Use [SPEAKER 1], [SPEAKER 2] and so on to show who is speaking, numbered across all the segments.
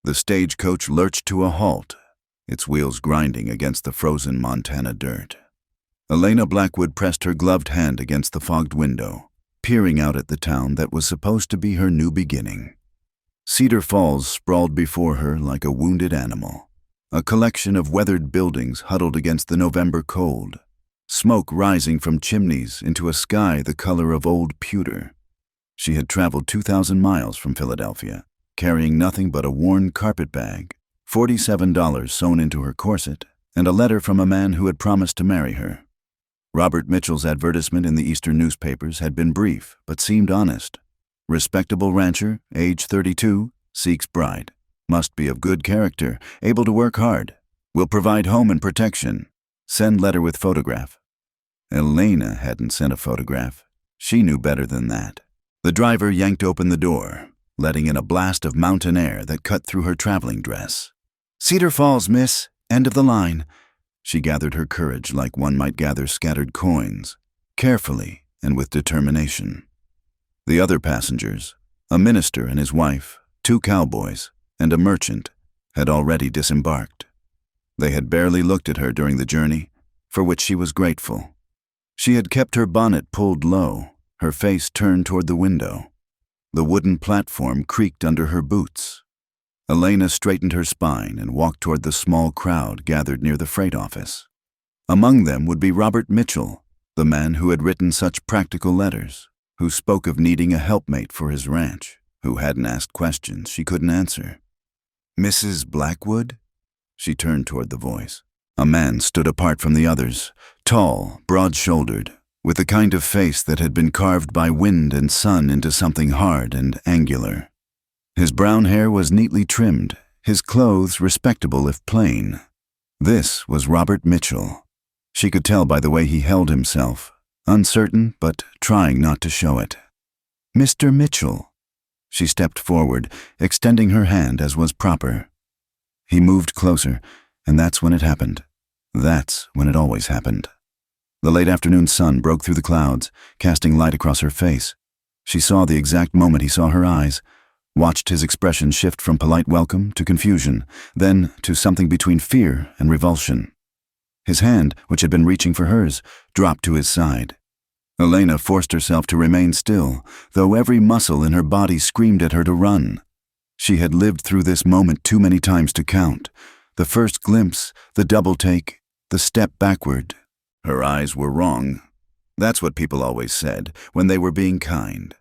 [SPEAKER 1] The stagecoach lurched to a halt, its wheels grinding against the frozen Montana dirt. Elena Blackwood pressed her gloved hand against the fogged window, peering out at the town that was supposed to be her new beginning. Cedar Falls sprawled before her like a wounded animal, a collection of weathered buildings huddled against the November cold, smoke rising from chimneys into a sky the color of old pewter. She had traveled 2,000 miles from Philadelphia, carrying nothing but a worn carpet bag, $47 sewn into her corset, and a letter from a man who had promised to marry her. Robert Mitchell's advertisement in the Eastern newspapers had been brief, but seemed honest. Respectable rancher, age 32, seeks bride. Must be of good character, able to work hard. Will provide home and protection. Send letter with photograph. Elena hadn't sent a photograph. She knew better than that. The driver yanked open the door, letting in a blast of mountain air that cut through her traveling dress. "Cedar Falls, miss. End of the line." She gathered her courage like one might gather scattered coins, carefully and with determination. The other passengers, a minister and his wife, 2 cowboys, and a merchant, had already disembarked. They had barely looked at her during the journey, for which she was grateful. She had kept her bonnet pulled low, her face turned toward the window. The wooden platform creaked under her boots. Elena straightened her spine and walked toward the small crowd gathered near the freight office. Among them would be Robert Mitchell, the man who had written such practical letters, who spoke of needing a helpmate for his ranch, who hadn't asked questions she couldn't answer. "Mrs. Blackwood?" She turned toward the voice. A man stood apart from the others, tall, broad-shouldered, with the kind of face that had been carved by wind and sun into something hard and angular. His brown hair was neatly trimmed, his clothes respectable if plain. This was Robert Mitchell. She could tell by the way he held himself, uncertain but trying not to show it. "Mr. Mitchell." She stepped forward, extending her hand as was proper. He moved closer, and that's when it happened. That's when it always happened. The late afternoon sun broke through the clouds, casting light across her face. She saw the exact moment he saw her eyes, watched his expression shift from polite welcome to confusion, then to something between fear and revulsion. His hand, which had been reaching for hers, dropped to his side. Elena forced herself to remain still, though every muscle in her body screamed at her to run. She had lived through this moment too many times to count. The first glimpse, the double take, the step backward. Her eyes were wrong. That's what people always said, when they were being kind.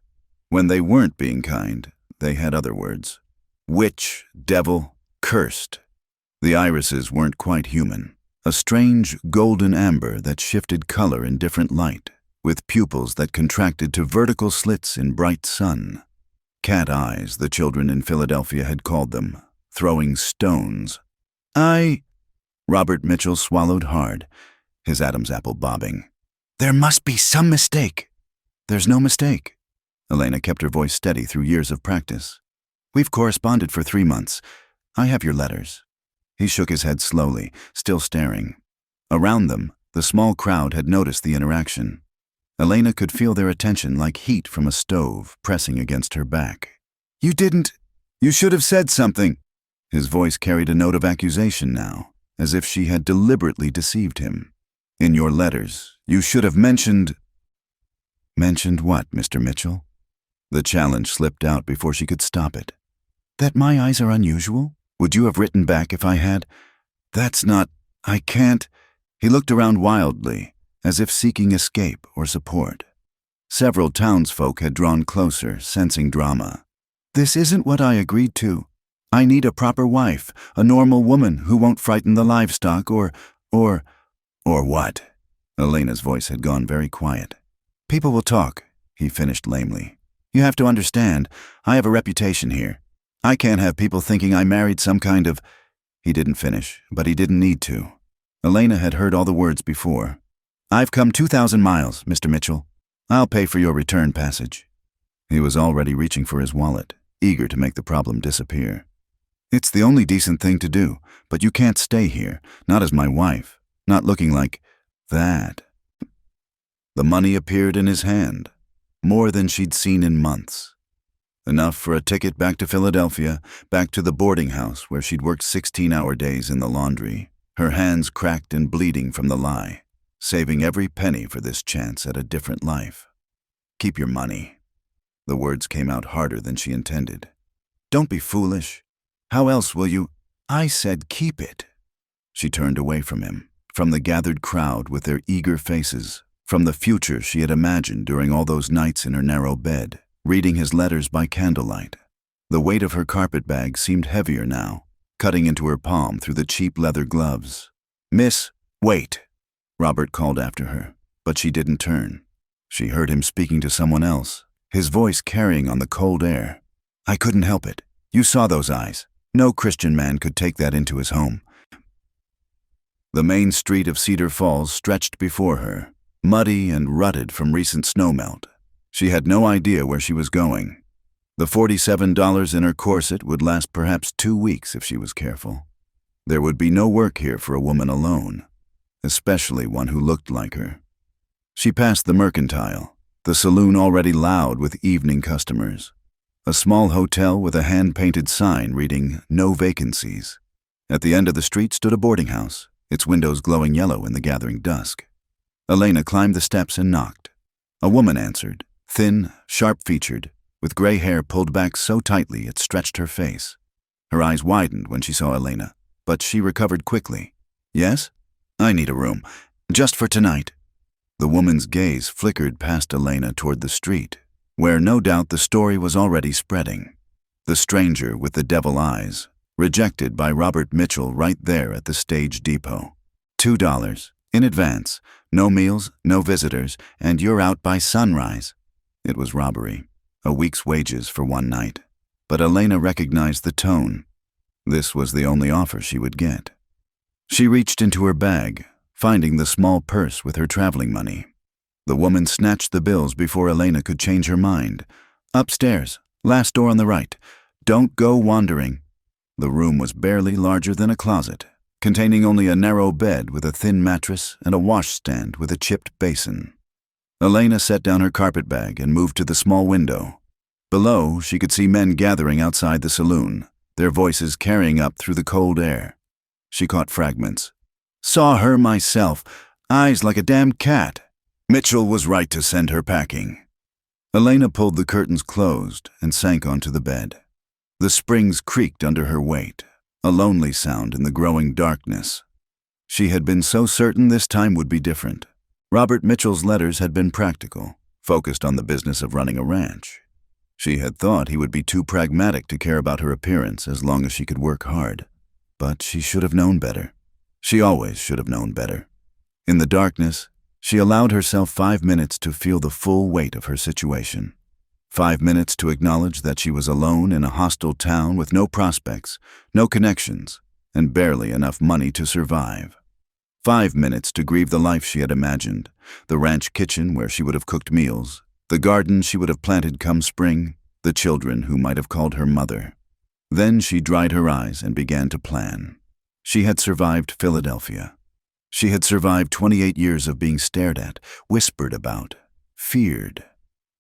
[SPEAKER 1] When they weren't being kind, they had other words. Witch, devil, cursed. The irises weren't quite human. A strange golden amber that shifted color in different light, with pupils that contracted to vertical slits in bright sun. Cat eyes, the children in Philadelphia had called them, throwing stones. Robert Mitchell swallowed hard, his Adam's apple bobbing. "There must be some mistake." "There's no mistake." Elena kept her voice steady through years of practice. "We've corresponded for 3 months. I have your letters." He shook his head slowly, still staring. Around them, the small crowd had noticed the interaction. Elena could feel their attention like heat from a stove pressing against her back. "You should have said something." His voice carried a note of accusation now, as if she had deliberately deceived him. "In your letters, you should have mentioned—" "Mentioned what, Mr. Mitchell?" The challenge slipped out before she could stop it. "That my eyes are unusual? Would you have written back if I had?" "That's not— I can't—" He looked around wildly, as if seeking escape or support. Several townsfolk had drawn closer, sensing drama. "This isn't what I agreed to. I need a proper wife, a normal woman who won't frighten the livestock or what?" Elena's voice had gone very quiet. "People will talk," he finished lamely. "You have to understand, I have a reputation here. I can't have people thinking I married some kind of—" He didn't finish, but he didn't need to. Elena had heard all the words before. "I've come 2,000 miles, Mr. Mitchell. I'll pay for your return passage." He was already reaching for his wallet, eager to make the problem disappear. "It's the only decent thing to do, but you can't stay here, not as my wife, not looking like that." The money appeared in his hand, more than she'd seen in months. Enough for a ticket back to Philadelphia, back to the boarding house where she'd worked 16-hour days in the laundry, her hands cracked and bleeding from the lie, saving every penny for this chance at a different life. Keep your money. The words came out harder than she intended. Don't be foolish. How else will you? I said keep it. She turned away from him, from the gathered crowd with their eager faces, from the future she had imagined during all those nights in her narrow bed, reading his letters by candlelight. The weight of her carpetbag seemed heavier now, cutting into her palm through the cheap leather gloves. Miss, wait, Robert called after her, but she didn't turn. She heard him speaking to someone else, his voice carrying on the cold air. I couldn't help it. You saw those eyes. No Christian man could take that into his home. The main street of Cedar Falls stretched before her, muddy and rutted from recent snowmelt. She had no idea where she was going. The $47 in her corset would last perhaps 2 weeks if she was careful. There would be no work here for a woman alone, especially one who looked like her. She passed the Mercantile, the saloon already loud with evening customers. A small hotel with a hand-painted sign reading, "No vacancies." At the end of the street stood a boarding house, its windows glowing yellow in the gathering dusk. Elena climbed the steps and knocked. A woman answered, thin, sharp-featured, with gray hair pulled back so tightly it stretched her face. Her eyes widened when she saw Elena, but she recovered quickly. Yes? I need a room. Just for tonight. The woman's gaze flickered past Elena toward the street, where no doubt the story was already spreading. The stranger with the devil eyes, rejected by Robert Mitchell right there at the stage depot. $2, in advance, no meals, no visitors, and you're out by sunrise. It was robbery, a week's wages for one night. But Elena recognized the tone. This was the only offer she would get. She reached into her bag, finding the small purse with her traveling money. The woman snatched the bills before Elena could change her mind. Upstairs, last door on the right. Don't go wandering. The room was barely larger than a closet, containing only a narrow bed with a thin mattress and a washstand with a chipped basin. Elena set down her carpetbag and moved to the small window. Below, she could see men gathering outside the saloon, their voices carrying up through the cold air. She caught fragments. Saw her myself, eyes like a damned cat. Mitchell was right to send her packing. Elena pulled the curtains closed and sank onto the bed. The springs creaked under her weight, a lonely sound in the growing darkness. She had been so certain this time would be different. Robert Mitchell's letters had been practical, focused on the business of running a ranch. She had thought he would be too pragmatic to care about her appearance as long as she could work hard. But she should have known better. She always should have known better. In the darkness, she allowed herself 5 minutes to feel the full weight of her situation. 5 minutes to acknowledge that she was alone in a hostile town with no prospects, no connections, and barely enough money to survive. 5 minutes to grieve the life she had imagined, the ranch kitchen where she would have cooked meals, the garden she would have planted come spring, the children who might have called her mother. Then she dried her eyes and began to plan. She had survived Philadelphia. She had survived 28 years of being stared at, whispered about, feared.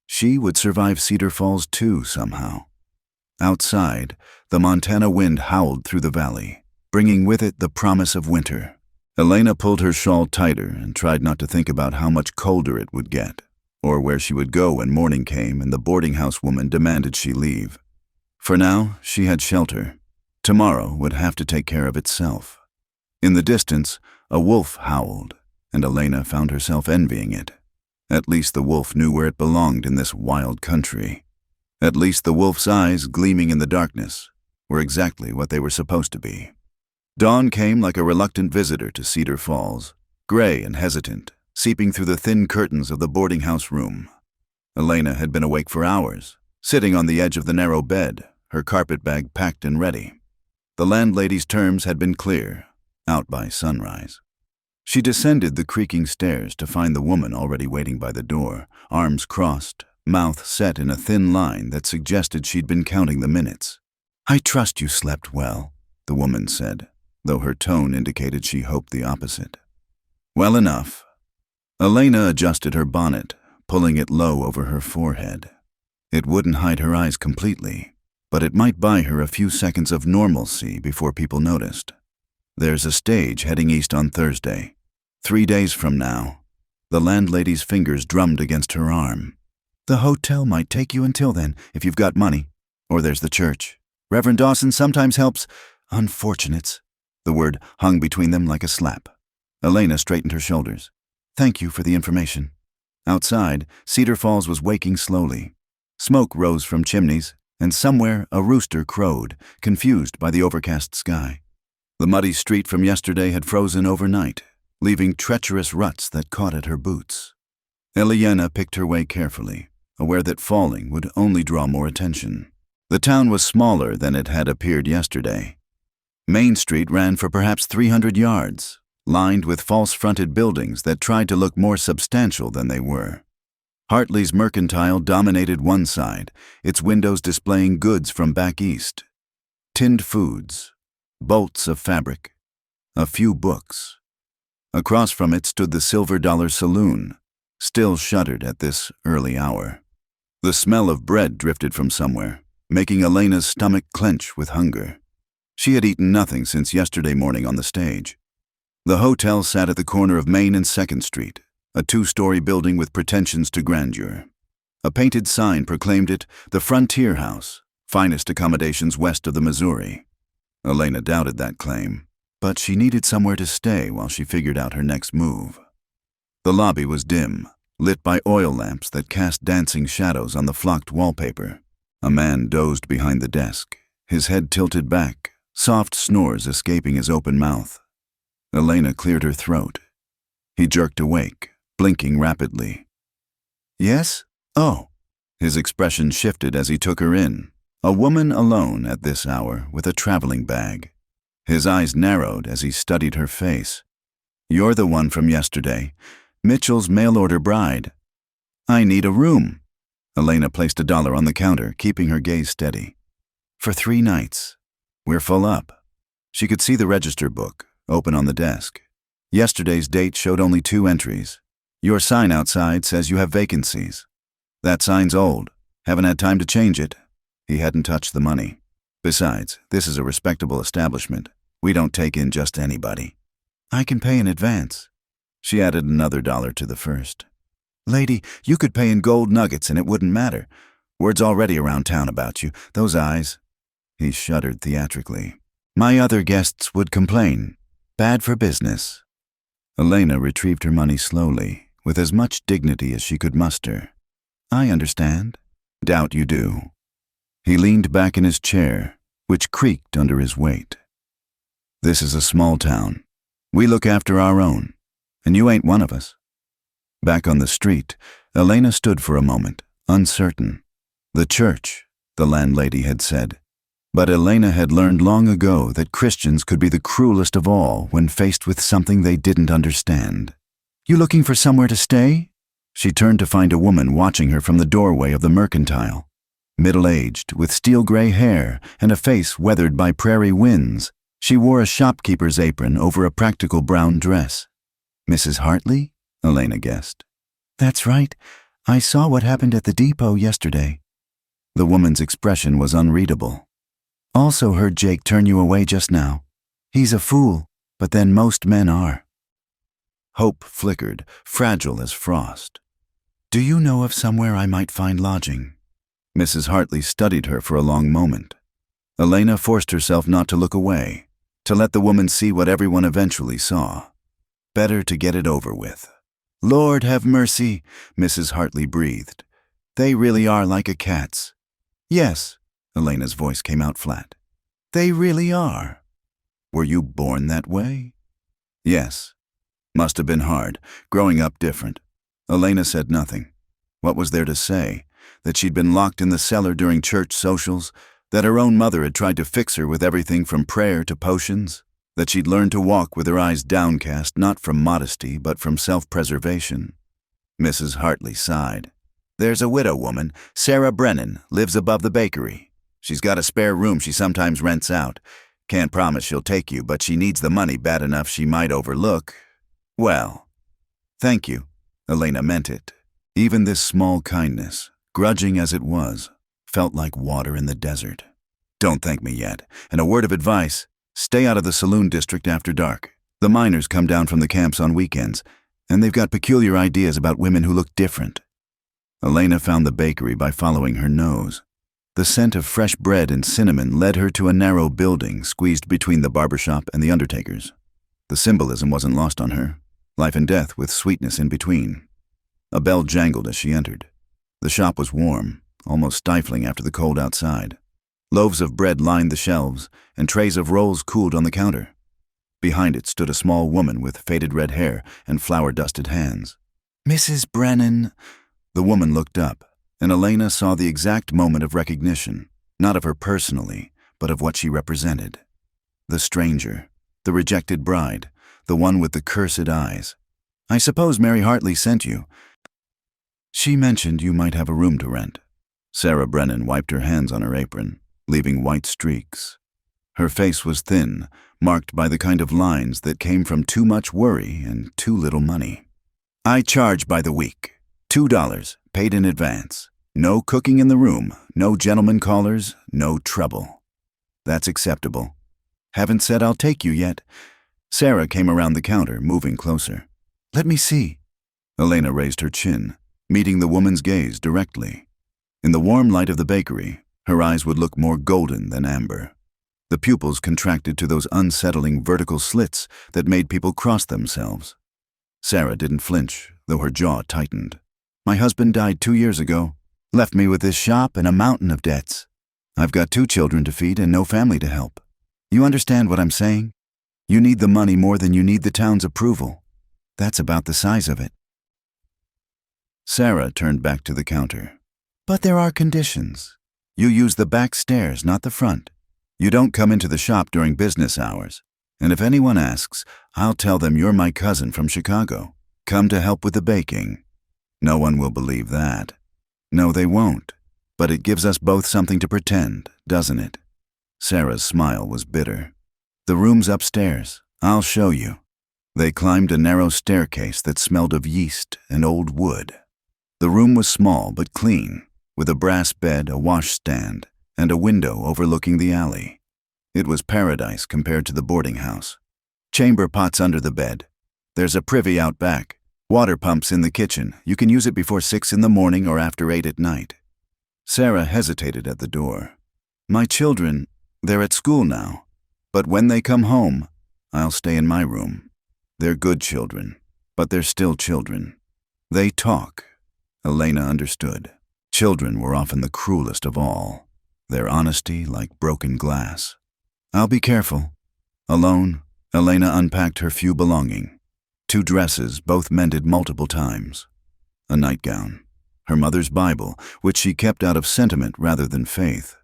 [SPEAKER 1] She would survive Cedar Falls too, somehow. Outside, the Montana wind howled through the valley, bringing with it the promise of winter. Elena pulled her shawl tighter and tried not to think about how much colder it would get, or where she would go when morning came and the boarding house woman demanded she leave. For now, she had shelter. Tomorrow would have to take care of itself. In the distance, a wolf howled, and Elena found herself envying it. At least the wolf knew where it belonged in this wild country. At least the wolf's eyes, gleaming in the darkness, were exactly what they were supposed to be. Dawn came like a reluctant visitor to Cedar Falls, gray and hesitant, seeping through the thin curtains of the boarding house room. Elena had been awake for hours, sitting on the edge of the narrow bed, her carpetbag packed and ready. The landlady's terms had been clear, out by sunrise. She descended the creaking stairs to find the woman already waiting by the door, arms crossed, mouth set in a thin line that suggested she'd been counting the minutes. I trust you slept well, the woman said, though her tone indicated she hoped the opposite. Well enough. Elena adjusted her bonnet, pulling it low over her forehead. It wouldn't hide her eyes completely, but it might buy her a few seconds of normalcy before people noticed. There's a stage heading east on Thursday. 3 days from now. The landlady's fingers drummed against her arm. The hotel might take you until then, if you've got money. Or there's the church. Reverend Dawson sometimes helps unfortunates. The word hung between them like a slap. Elena straightened her shoulders. Thank you for the information. Outside, Cedar Falls was waking slowly. Smoke rose from chimneys, and somewhere a rooster crowed, confused by the overcast sky. The muddy street from yesterday had frozen overnight, leaving treacherous ruts that caught at her boots. Eliana picked her way carefully, aware that falling would only draw more attention. The town was smaller than it had appeared yesterday. Main Street ran for perhaps 300 yards, lined with false-fronted buildings that tried to look more substantial than they were. Hartley's Mercantile dominated one side, its windows displaying goods from back east. Tinned foods, bolts of fabric, a few books. Across from it stood the Silver Dollar Saloon, still shuttered at this early hour. The smell of bread drifted from somewhere, making Elena's stomach clench with hunger. She had eaten nothing since yesterday morning on the stage. The hotel sat at the corner of Main and 2nd Street, a 2-story building with pretensions to grandeur. A painted sign proclaimed it the Frontier House, finest accommodations west of the Missouri. Elena doubted that claim, but she needed somewhere to stay while she figured out her next move. The lobby was dim, lit by oil lamps that cast dancing shadows on the flocked wallpaper. A man dozed behind the desk, his head tilted back, soft snores escaping his open mouth. Elena cleared her throat. He jerked awake, blinking rapidly. Yes? Oh. His expression shifted as he took her in, a woman alone at this hour with a traveling bag. His eyes narrowed as he studied her face. You're the one from yesterday, Mitchell's mail-order bride. I need a room. Elena placed $1 on the counter, keeping her gaze steady. For 3 nights. We're full up. She could see the register book, open on the desk. Yesterday's date showed only 2 entries. Your sign outside says you have vacancies. That sign's old. Haven't had time to change it. He hadn't touched the money. Besides, this is a respectable establishment. We don't take in just anybody. I can pay in advance. She added another $1 to the first. Lady, you could pay in gold nuggets and it wouldn't matter. Word's already around town about you. Those eyes. He shuddered theatrically. My other guests would complain. Bad for business. Elena retrieved her money slowly, with as much dignity as she could muster. I understand. Doubt you do. He leaned back in his chair, which creaked under his weight. This is a small town. We look after our own, and you ain't one of us. Back on the street, Elena stood for a moment, uncertain. The church, the landlady had said. But Elena had learned long ago that Christians could be the cruelest of all when faced with something they didn't understand. You looking for somewhere to stay? She turned to find a woman watching her from the doorway of the Mercantile. Middle-aged, with steel-gray hair and a face weathered by prairie winds, she wore a shopkeeper's apron over a practical brown dress. Mrs. Hartley? Elena guessed. That's right. I saw what happened at the depot yesterday. The woman's expression was unreadable. Also heard Jake turn you away just now. He's a fool, but then most men are. Hope flickered, fragile as frost. Do you know of somewhere I might find lodging? Mrs. Hartley studied her for a long moment. Elena forced herself not to look away, to let the woman see what everyone eventually saw. Better to get it over with. Lord have mercy, Mrs. Hartley breathed. They really are like a cat's. Yes, Elena's voice came out flat. They really are. Were you born that way? Yes. Must have been hard, growing up different. Elena said nothing. What was there to say? That she'd been locked in the cellar during church socials? That her own mother had tried to fix her with everything from prayer to potions? That she'd learned to walk with her eyes downcast not from modesty but from self-preservation? Mrs. Hartley sighed. There's a widow woman, Sarah Brennan, lives above the bakery. She's got a spare room she sometimes rents out. Can't promise she'll take you, but she needs the money bad enough she might overlook. Well, thank you. Elena meant it. Even this small kindness, grudging as it was, felt like water in the desert. Don't thank me yet, and a word of advice, stay out of the saloon district after dark. The miners come down from the camps on weekends, and they've got peculiar ideas about women who look different. Elena found the bakery by following her nose. The scent of fresh bread and cinnamon led her to a narrow building squeezed between the barber shop and the undertaker's. The symbolism wasn't lost on her, life and death with sweetness in between. A bell jangled as she entered. The shop was warm, almost stifling after the cold outside. Loaves of bread lined the shelves, and trays of rolls cooled on the counter. Behind it stood a small woman with faded red hair and flour-dusted hands. "Mrs. Brennan." The woman looked up, and Elena saw the exact moment of recognition, not of her personally, but of what she represented. The stranger, the rejected bride, the one with the cursed eyes. "I suppose Mary Hartley sent you. She mentioned you might have a room to rent." Sarah Brennan wiped her hands on her apron, leaving white streaks. Her face was thin, marked by the kind of lines that came from too much worry and too little money. "I charge by the week. $2, paid in advance. No cooking in the room, no gentlemen callers, no trouble." "That's acceptable. Haven't said I'll take you yet." Sarah came around the counter, moving closer. "Let me see." Elena raised her chin, meeting the woman's gaze directly. In the warm light of the bakery, her eyes would look more golden than amber. The pupils contracted to those unsettling vertical slits that made people cross themselves. Sarah didn't flinch, though her jaw tightened. "My husband died 2 years ago, left me with this shop and a mountain of debts. I've got 2 children to feed and no family to help. You understand what I'm saying? You need the money more than you need the town's approval. That's about the size of it." Sarah turned back to the counter. "But there are conditions. You use the back stairs, not the front. You don't come into the shop during business hours. And if anyone asks, I'll tell them you're my cousin from Chicago. Come to help with the baking. No one will believe that. No, they won't. But it gives us both something to pretend, doesn't it?" Sarah's smile was bitter. "The room's upstairs. I'll show you." They climbed a narrow staircase that smelled of yeast and old wood. The room was small but clean, with a brass bed, a washstand, and a window overlooking the alley. It was paradise compared to the boarding house. Chamber pots under the bed. There's a privy out back. Water pumps in the kitchen. You can use it before 6 in the morning or after 8 at night. Sarah hesitated at the door. "My children, they're at school now. But when they come home, I'll stay in my room. They're good children, but they're still children. They talk." Elena understood. Children were often the cruelest of all, their honesty like broken glass. "I'll be careful." Alone, Elena unpacked her few belongings. 2 dresses, both mended multiple times. A nightgown. Her mother's Bible, which she kept out of sentiment rather than faith.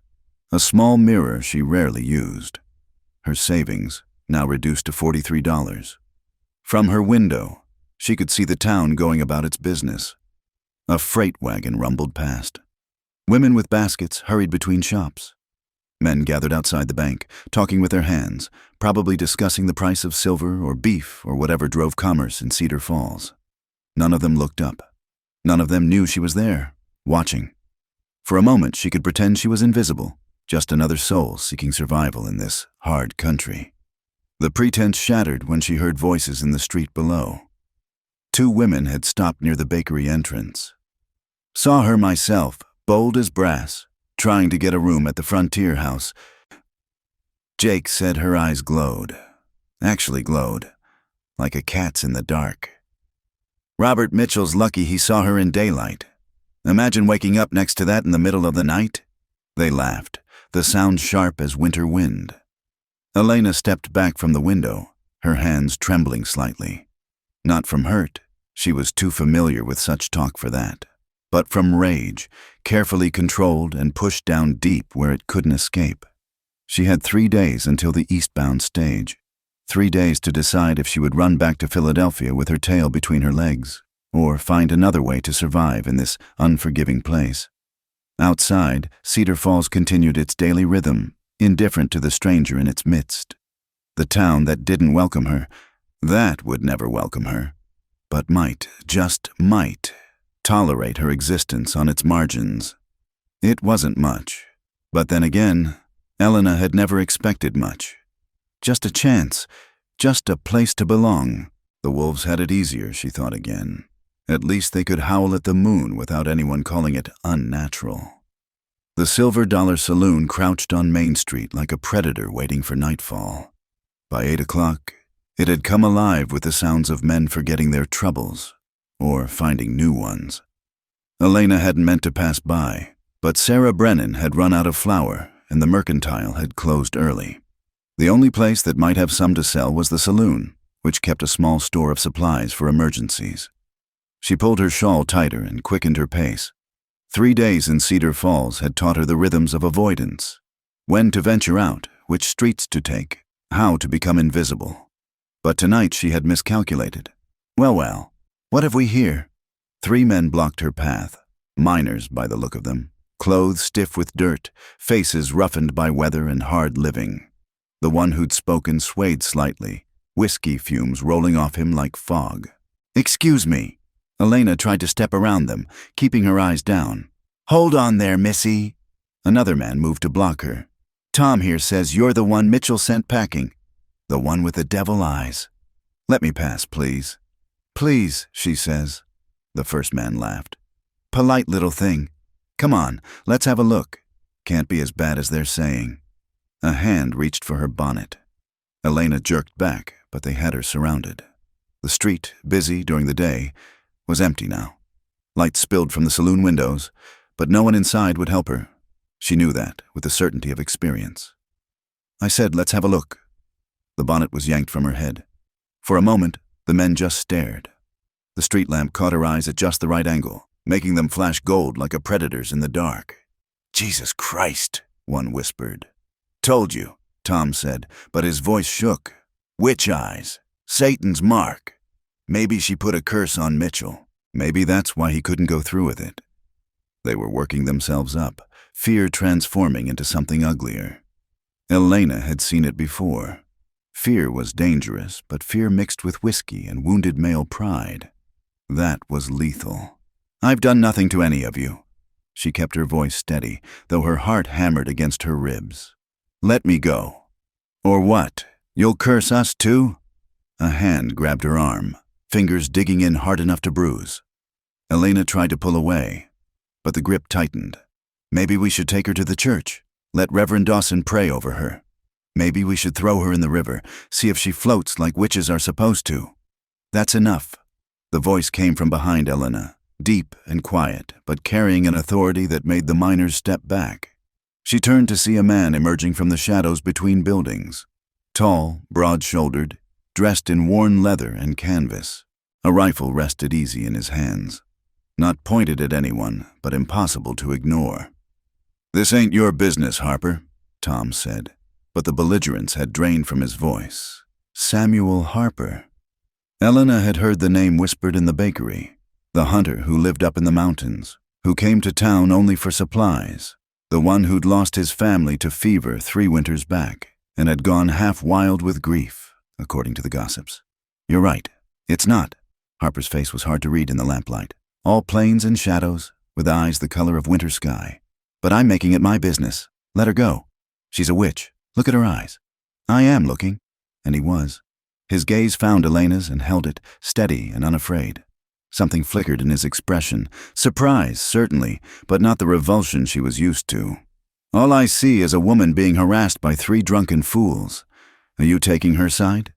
[SPEAKER 1] A small mirror she rarely used. Her savings, now reduced to $43. From her window, she could see the town going about its business. A freight wagon rumbled past. Women with baskets hurried between shops. Men gathered outside the bank, talking with their hands, probably discussing the price of silver or beef or whatever drove commerce in Cedar Falls. None of them looked up. None of them knew she was there, watching. For a moment, she could pretend she was invisible, just another soul seeking survival in this hard country. The pretense shattered when she heard voices in the street below. 2 women had stopped near the bakery entrance. "Saw her myself, bold as brass, trying to get a room at the Frontier House." Jake said her eyes glowed. Actually glowed, like a cat's in the dark. "Robert Mitchell's lucky he saw her in daylight. Imagine waking up next to that in the middle of the night." They laughed, the sound sharp as winter wind. Elena stepped back from the window, her hands trembling slightly. Not from hurt, she was too familiar with such talk for that, but from rage, carefully controlled and pushed down deep where it couldn't escape. She had 3 days until the eastbound stage. 3 days to decide if she would run back to Philadelphia with her tail between her legs, or find another way to survive in this unforgiving place. Outside, Cedar Falls continued its daily rhythm, indifferent to the stranger in its midst. The town that didn't welcome her, that would never welcome her, but might, just might, tolerate her existence on its margins. It wasn't much. But then again, Elena had never expected much. Just a chance, just a place to belong. The wolves had it easier, she thought again. At least they could howl at the moon without anyone calling it unnatural. The Silver Dollar Saloon crouched on Main Street like a predator waiting for nightfall. By 8 o'clock, it had come alive with the sounds of men forgetting their troubles, or finding new ones. Elena hadn't meant to pass by, but Sarah Brennan had run out of flour and the Mercantile had closed early. The only place that might have some to sell was the saloon, which kept a small store of supplies for emergencies. She pulled her shawl tighter and quickened her pace. 3 days in Cedar Falls had taught her the rhythms of avoidance, when to venture out, which streets to take, how to become invisible. But tonight she had miscalculated. Well, what have we here? 3 men blocked her path, miners by the look of them, clothes stiff with dirt, faces roughened by weather and hard living. The one who'd spoken swayed slightly, whiskey fumes rolling off him like fog. "Excuse me." Elena tried to step around them, keeping her eyes down. "Hold on there, missy." Another man moved to block her. "Tom here says you're the one Mitchell sent packing. The one with the devil eyes." "Let me pass, please." "Please," she says. The first man laughed. "Polite little thing. Come on, let's have a look. Can't be as bad as they're saying." A hand reached for her bonnet. Elena jerked back, but they had her surrounded. The street, busy during the day, was empty now. Light spilled from the saloon windows, but no one inside would help her. She knew that, with the certainty of experience. "I said, let's have a look." The bonnet was yanked from her head. For a moment, the men just stared. The street lamp caught her eyes at just the right angle, making them flash gold like a predator's in the dark. "Jesus Christ," one whispered. "Told you," Tom said, but his voice shook. "Witch eyes. Satan's mark. Maybe she put a curse on Mitchell. Maybe that's why he couldn't go through with it." They were working themselves up, fear transforming into something uglier. Elena had seen it before. Fear was dangerous, but fear mixed with whiskey and wounded male pride. That was lethal. "I've done nothing to any of you." She kept her voice steady, though her heart hammered against her ribs. "Let me go." "Or what? You'll curse us too?" A hand grabbed her arm, fingers digging in hard enough to bruise. Elena tried to pull away, but the grip tightened. "Maybe we should take her to the church. Let Reverend Dawson pray over her. Maybe we should throw her in the river, see if she floats like witches are supposed to." "That's enough." The voice came from behind Elena, deep and quiet, but carrying an authority that made the miners step back. She turned to see a man emerging from the shadows between buildings. Tall, broad-shouldered, dressed in worn leather and canvas. A rifle rested easy in his hands. Not pointed at anyone, but impossible to ignore. "This ain't your business, Harper," Tom said, but the belligerence had drained from his voice. Samuel Harper. Elena had heard the name whispered in the bakery. The hunter who lived up in the mountains, who came to town only for supplies. The one who'd lost his family to fever 3 winters back and had gone half wild with grief, according to the gossips. "You're right. It's not." Harper's face was hard to read in the lamplight. All plains and shadows, with eyes the color of winter sky. "But I'm making it my business. Let her go. She's a witch. Look at her eyes." "I am looking." And he was. His gaze found Elena's and held it, steady and unafraid. Something flickered in his expression. Surprise, certainly, but not the revulsion she was used to. "All I see is a woman being harassed by 3 drunken fools. Are you taking her side?"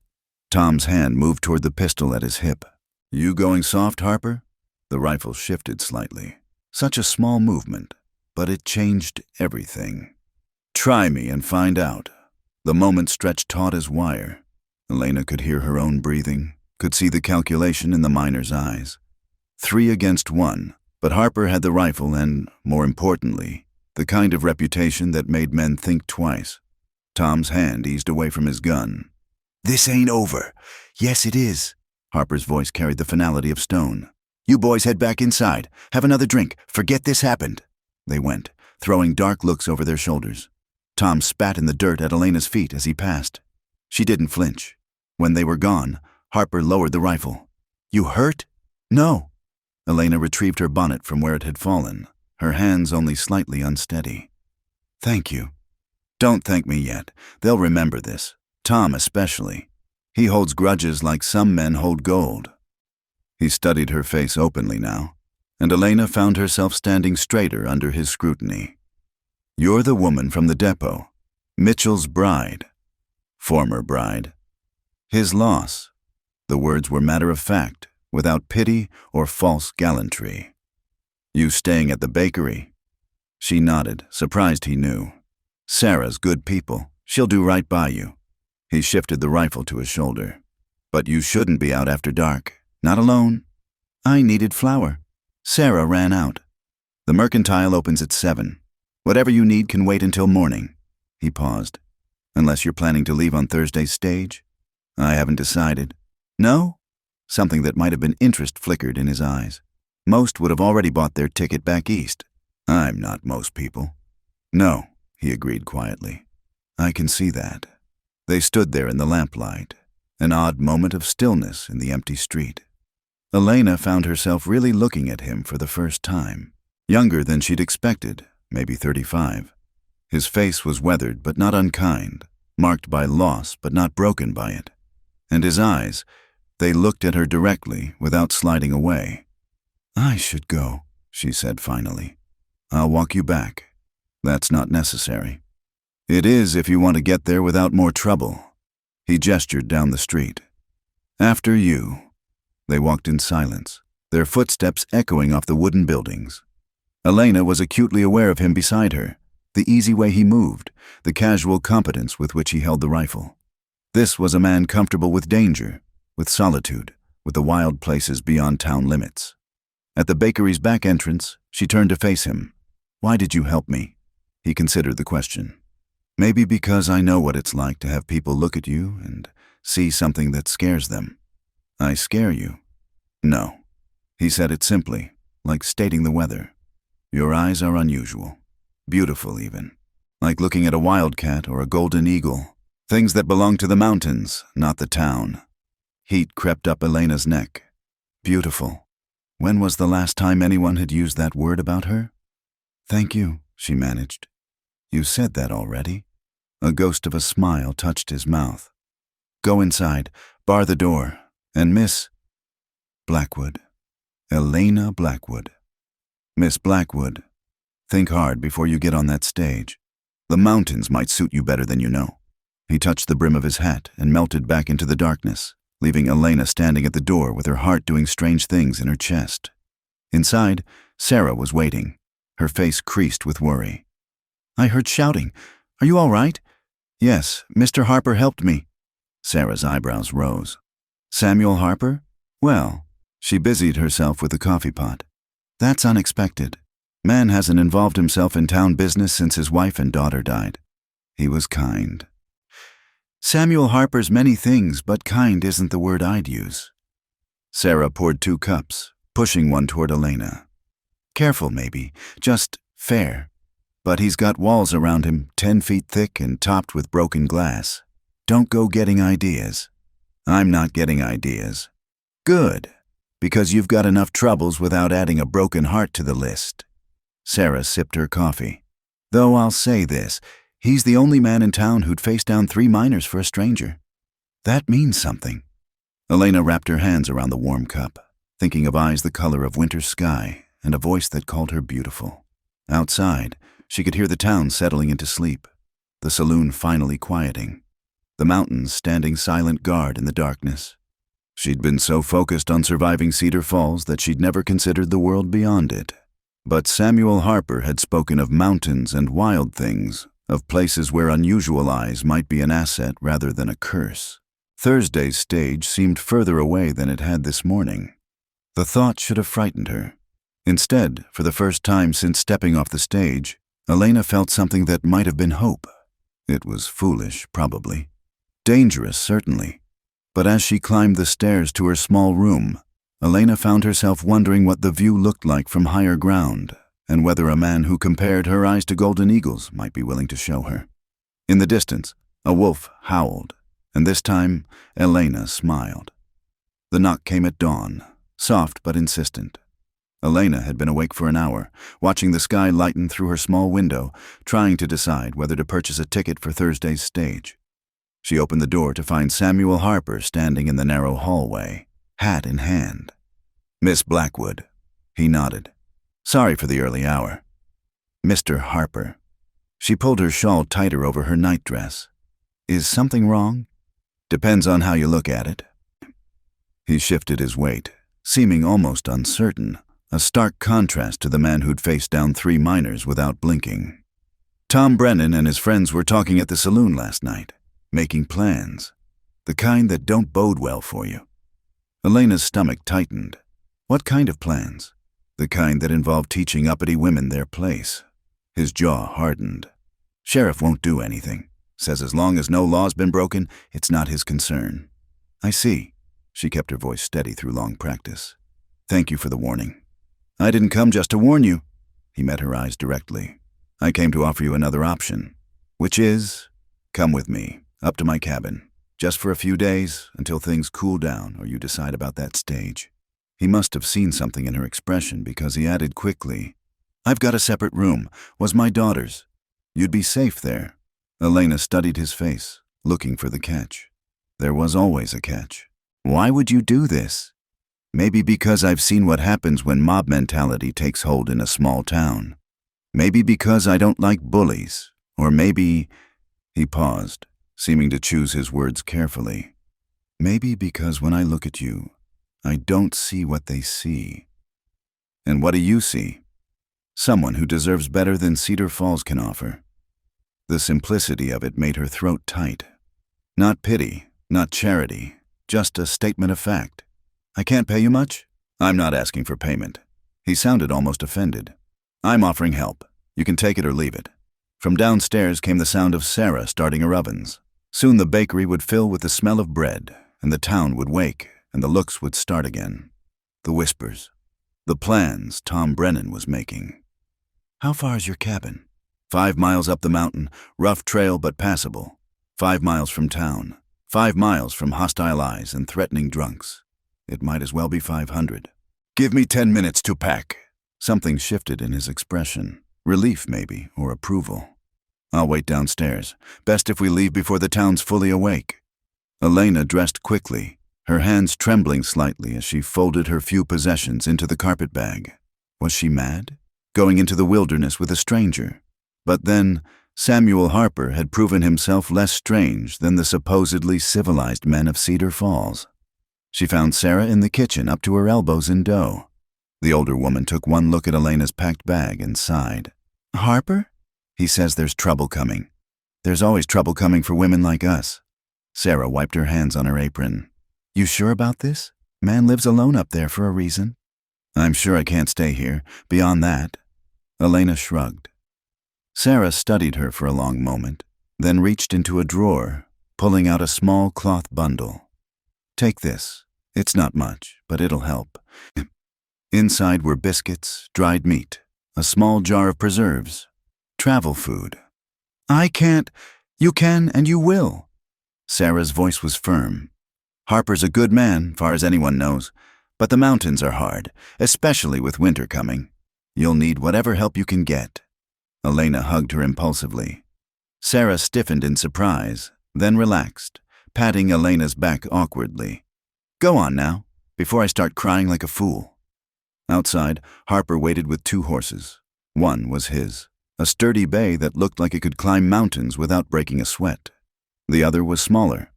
[SPEAKER 1] Tom's hand moved toward the pistol at his hip. "You going soft, Harper?" The rifle shifted slightly. Such a small movement, but it changed everything. "Try me and find out." The moment stretched taut as wire. Elena could hear her own breathing, could see the calculation in the miner's eyes. 3 against 1, but Harper had the rifle and, more importantly, the kind of reputation that made men think twice. Tom's hand eased away from his gun. "This ain't over." "Yes, it is." Harper's voice carried the finality of stone. "You boys head back inside. Have another drink. Forget this happened." They went, throwing dark looks over their shoulders. Tom spat in the dirt at Elena's feet as he passed. She didn't flinch. When they were gone, Harper lowered the rifle. "You hurt?" "No." Elena retrieved her bonnet from where it had fallen, her hands only slightly unsteady. "Thank you." "Don't thank me yet. They'll remember this. Tom especially. He holds grudges like some men hold gold." He studied her face openly now, and Elena found herself standing straighter under his scrutiny. "You're the woman from the depot. Mitchell's bride. Former bride. His loss." The words were matter of fact, without pity or false gallantry. "You staying at the bakery?" She nodded, surprised he knew. "Sarah's good people. She'll do right by you." He shifted the rifle to his shoulder. "But you shouldn't be out after dark. Not alone." "I needed flour. Sarah ran out." "The mercantile opens at 7. Whatever you need can wait until morning." He paused. "Unless you're planning to leave on Thursday's stage?" "I haven't decided." "No?" Something that might have been interest flickered in his eyes. "Most would have already bought their ticket back east." "I'm not most people." "No," he agreed quietly. "I can see that." They stood there in the lamplight, an odd moment of stillness in the empty street. Elena found herself really looking at him for the first time. Younger than she'd expected, maybe 35. His face was weathered but not unkind, marked by loss but not broken by it. And his eyes, they looked at her directly without sliding away. "I should go," she said finally. "I'll walk you back." "That's not necessary." "It is if you want to get there without more trouble." He gestured down the street. "After you." They walked in silence, their footsteps echoing off the wooden buildings. Elena was acutely aware of him beside her, the easy way he moved, the casual competence with which he held the rifle. This was a man comfortable with danger, with solitude, with the wild places beyond town limits. At the bakery's back entrance, she turned to face him. "Why did you help me?" He considered the question. "Maybe because I know what it's like to have people look at you and see something that scares them." "I scare you?" "No." He said it simply, like stating the weather. "Your eyes are unusual. Beautiful, even. Like looking at a wildcat or a golden eagle. Things that belong to the mountains, not the town." Heat crept up Elena's neck. Beautiful. When was the last time anyone had used that word about her? "Thank you," she managed. "You said that already." A ghost of a smile touched his mouth. "Go inside, bar the door, and Miss Blackwood. Elena Blackwood. Miss Blackwood, think hard before you get on that stage. The mountains might suit you better than you know." He touched the brim of his hat and melted back into the darkness, leaving Elena standing at the door with her heart doing strange things in her chest. Inside, Sarah was waiting, her face creased with worry. "I heard shouting. Are you all right?" "Yes, Mr. Harper helped me." Sarah's eyebrows rose. "Samuel Harper? Well," she busied herself with the coffee pot. "That's unexpected. Man hasn't involved himself in town business since his wife and daughter died. He was kind." "Samuel Harper's many things, but kind isn't the word I'd use." Sarah poured 2 cups, pushing one toward Elena. "Careful, maybe. Just fair. But he's got walls around him 10 feet thick and topped with broken glass. Don't go getting ideas." "I'm not getting ideas." "Good, because you've got enough troubles without adding a broken heart to the list." Sarah sipped her coffee. "Though I'll say this, he's the only man in town who'd face down 3 minors for a stranger. That means something." Elena wrapped her hands around the warm cup, thinking of eyes the color of winter sky and a voice that called her beautiful. Outside, she could hear the town settling into sleep, the saloon finally quieting, the mountains standing silent guard in the darkness. She'd been so focused on surviving Cedar Falls that she'd never considered the world beyond it. But Samuel Harper had spoken of mountains and wild things, of places where unusual eyes might be an asset rather than a curse. Thursday's stage seemed further away than it had this morning. The thought should have frightened her. Instead, for the first time since stepping off the stage, Elena felt something that might have been hope. It was foolish, probably. Dangerous, certainly. But as she climbed the stairs to her small room, Elena found herself wondering what the view looked like from higher ground, and whether a man who compared her eyes to golden eagles might be willing to show her. In the distance, a wolf howled, and this time, Elena smiled. The knock came at dawn, soft but insistent. Elena had been awake for an hour, watching the sky lighten through her small window, trying to decide whether to purchase a ticket for Thursday's stage. She opened the door to find Samuel Harper standing in the narrow hallway, hat in hand. "Miss Blackwood." He nodded. "Sorry for the early hour." "Mr. Harper." She pulled her shawl tighter over her nightdress. "Is something wrong?" "Depends on how you look at it." He shifted his weight, seeming almost uncertain, a stark contrast to the man who'd faced down 3 minors without blinking. "Tom Brennan and his friends were talking at the saloon last night, making plans. The kind that don't bode well for you." Elena's stomach tightened. What kind of plans? The kind that involved teaching uppity women their place. His jaw hardened. "Sheriff won't do anything. Says as long as no law's been broken, it's not his concern." "I see." She kept her voice steady through long practice. "Thank you for the warning." "I didn't come just to warn you." He met her eyes directly. "I came to offer you another option, which is, come with me, up to my cabin, just for a few days, until things cool down or you decide about that stage." He must have seen something in her expression because he added quickly, "I've got a separate room, was my daughter's. You'd be safe there." Elena studied his face, looking for the catch. There was always a catch. "Why would you do this?" "Maybe because I've seen what happens when mob mentality takes hold in a small town. Maybe because I don't like bullies. Or maybe—" He paused, seeming to choose his words carefully. "Maybe because when I look at you, I don't see what they see." "And what do you see?" "Someone who deserves better than Cedar Falls can offer." The simplicity of it made her throat tight. Not pity, not charity, just a statement of fact. "I can't pay you much?" "I'm not asking for payment." He sounded almost offended. "I'm offering help. You can take it or leave it." From downstairs came the sound of Sarah starting her ovens. Soon the bakery would fill with the smell of bread, and the town would wake, and the looks would start again. The whispers. The plans Tom Brennan was making. "How far is your cabin?" 5 miles up the mountain, rough trail but passable. 5 miles from town. 5 miles from hostile eyes and threatening drunks. It might as well be 500. "Give me 10 minutes to pack." Something shifted in his expression. Relief, maybe, or approval. "I'll wait downstairs. Best if we leave before the town's fully awake." Elena dressed quickly, her hands trembling slightly as she folded her few possessions into the carpet bag. Was she mad? Going into the wilderness with a stranger? But then, Samuel Harper had proven himself less strange than the supposedly civilized men of Cedar Falls. She found Sarah in the kitchen up to her elbows in dough. The older woman took one look at Elena's packed bag and sighed. "Harper?" "He says there's trouble coming." "There's always trouble coming for women like us." Sarah wiped her hands on her apron. "You sure about this? Man lives alone up there for a reason." "I'm sure I can't stay here. Beyond that." Elena shrugged. Sarah studied her for a long moment, then reached into a drawer, pulling out a small cloth bundle. "Take this. It's not much, but it'll help." Inside were biscuits, dried meat, a small jar of preserves, travel food. "I can't. You can and you will." Sarah's voice was firm. "Harper's a good man, far as anyone knows, but the mountains are hard, especially with winter coming. You'll need whatever help you can get." Elena hugged her impulsively. Sarah stiffened in surprise, then relaxed, patting Elena's back awkwardly. "Go on now, before I start crying like a fool." Outside, Harper waited with 2 horses. One was his, a sturdy bay that looked like it could climb mountains without breaking a sweat. The other was smaller,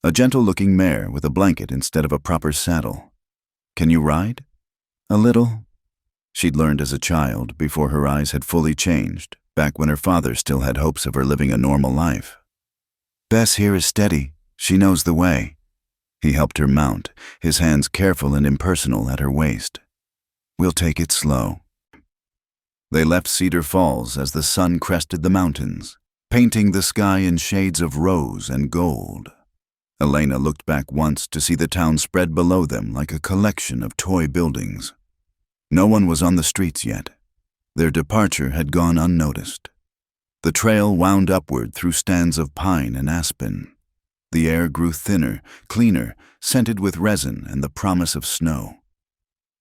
[SPEAKER 1] a gentle-looking mare with a blanket instead of a proper saddle. "Can you ride?" "A little." She'd learned as a child, before her eyes had fully changed, back when her father still had hopes of her living a normal life. "Bess here is steady. She knows the way." He helped her mount, his hands careful and impersonal at her waist. "We'll take it slow." They left Cedar Falls as the sun crested the mountains, painting the sky in shades of rose and gold. Elena looked back once to see the town spread below them like a collection of toy buildings. No one was on the streets yet. Their departure had gone unnoticed. The trail wound upward through stands of pine and aspen. The air grew thinner, cleaner, scented with resin and the promise of snow.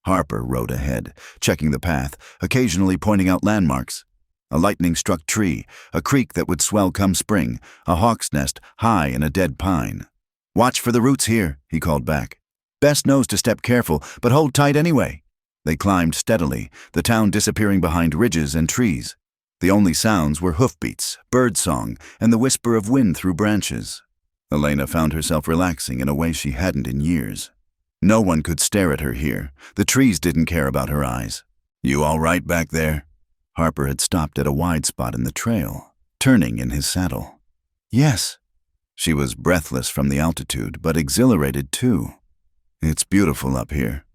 [SPEAKER 1] Harper rode ahead, checking the path, occasionally pointing out landmarks. A lightning-struck tree, a creek that would swell come spring, a hawk's nest high in a dead pine. "Watch for the roots here," he called back. "Best knows to step careful, but hold tight anyway." They climbed steadily, the town disappearing behind ridges and trees. The only sounds were hoofbeats, birdsong, and the whisper of wind through branches. Elena found herself relaxing in a way she hadn't in years. No one could stare at her here. The trees didn't care about her eyes. "You all right back there?" Harper had stopped at a wide spot in the trail, turning in his saddle. "Yes." She was breathless from the altitude, but exhilarated too. "It's beautiful up here.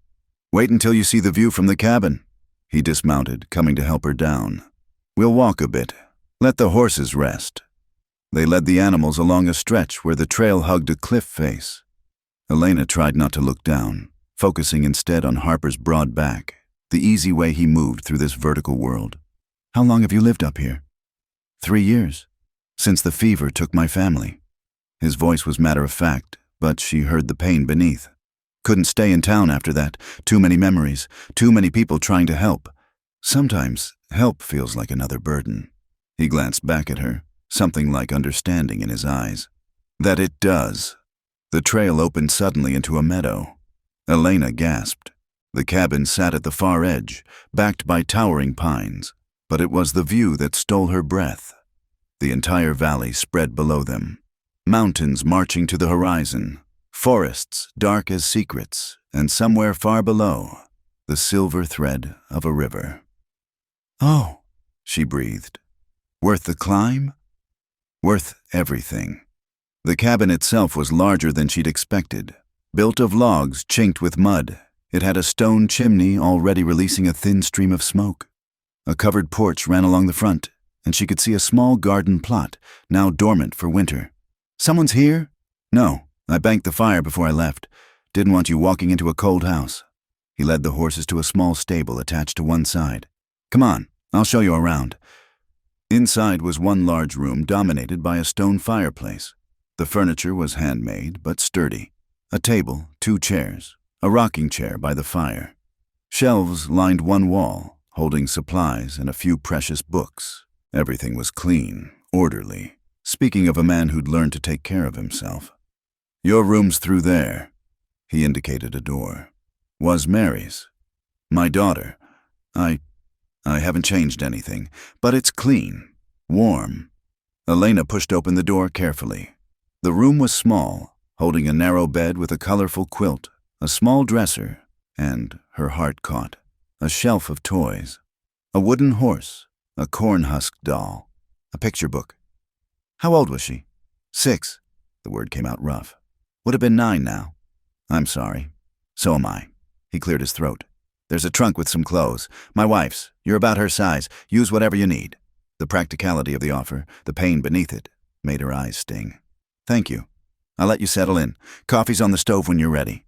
[SPEAKER 1] Wait until you see the view from the cabin." He dismounted, coming to help her down. "We'll walk a bit. Let the horses rest." They led the animals along a stretch where the trail hugged a cliff face. Elena tried not to look down, focusing instead on Harper's broad back, the easy way he moved through this vertical world. "How long have you lived up here?" 3 years. Since the fever took my family." His voice was matter-of-fact, but she heard the pain beneath. "Couldn't stay in town after that. Too many memories, too many people trying to help. Sometimes help feels like another burden." He glanced back at her, something like understanding in his eyes. "That it does." The trail opened suddenly into a meadow. Elena gasped. The cabin sat at the far edge, backed by towering pines, but it was the view that stole her breath. The entire valley spread below them. Mountains marching to the horizon, forests dark as secrets, and somewhere far below, the silver thread of a river. "Oh," she breathed. "Worth the climb?" "Worth everything." The cabin itself was larger than she'd expected. Built of logs chinked with mud, it had a stone chimney already releasing a thin stream of smoke. A covered porch ran along the front, and she could see a small garden plot, now dormant for winter. "Someone's here?" "No, I banked the fire before I left. Didn't want you walking into a cold house." He led the horses to a small stable attached to one side. "Come on, I'll show you around." Inside was one large room dominated by a stone fireplace. The furniture was handmade but sturdy. A table, 2 chairs, a rocking chair by the fire. Shelves lined one wall, holding supplies and a few precious books. Everything was clean, orderly, speaking of a man who'd learned to take care of himself. "Your room's through there." He indicated a door. "Was Mary's. My daughter. I haven't changed anything, but it's clean, warm." Elena pushed open the door carefully. The room was small, holding a narrow bed with a colorful quilt, a small dresser, and, her heart caught, a shelf of toys. A wooden horse, a corn-husk doll, a picture book. How old was she? 6. The word came out rough. Would have been 9 now. "I'm sorry. So am I." He cleared his throat. "There's a trunk with some clothes. My wife's. You're about her size. Use whatever you need." The practicality of the offer, the pain beneath it, made her eyes sting. "Thank you. I'll let you settle in. Coffee's on the stove when you're ready."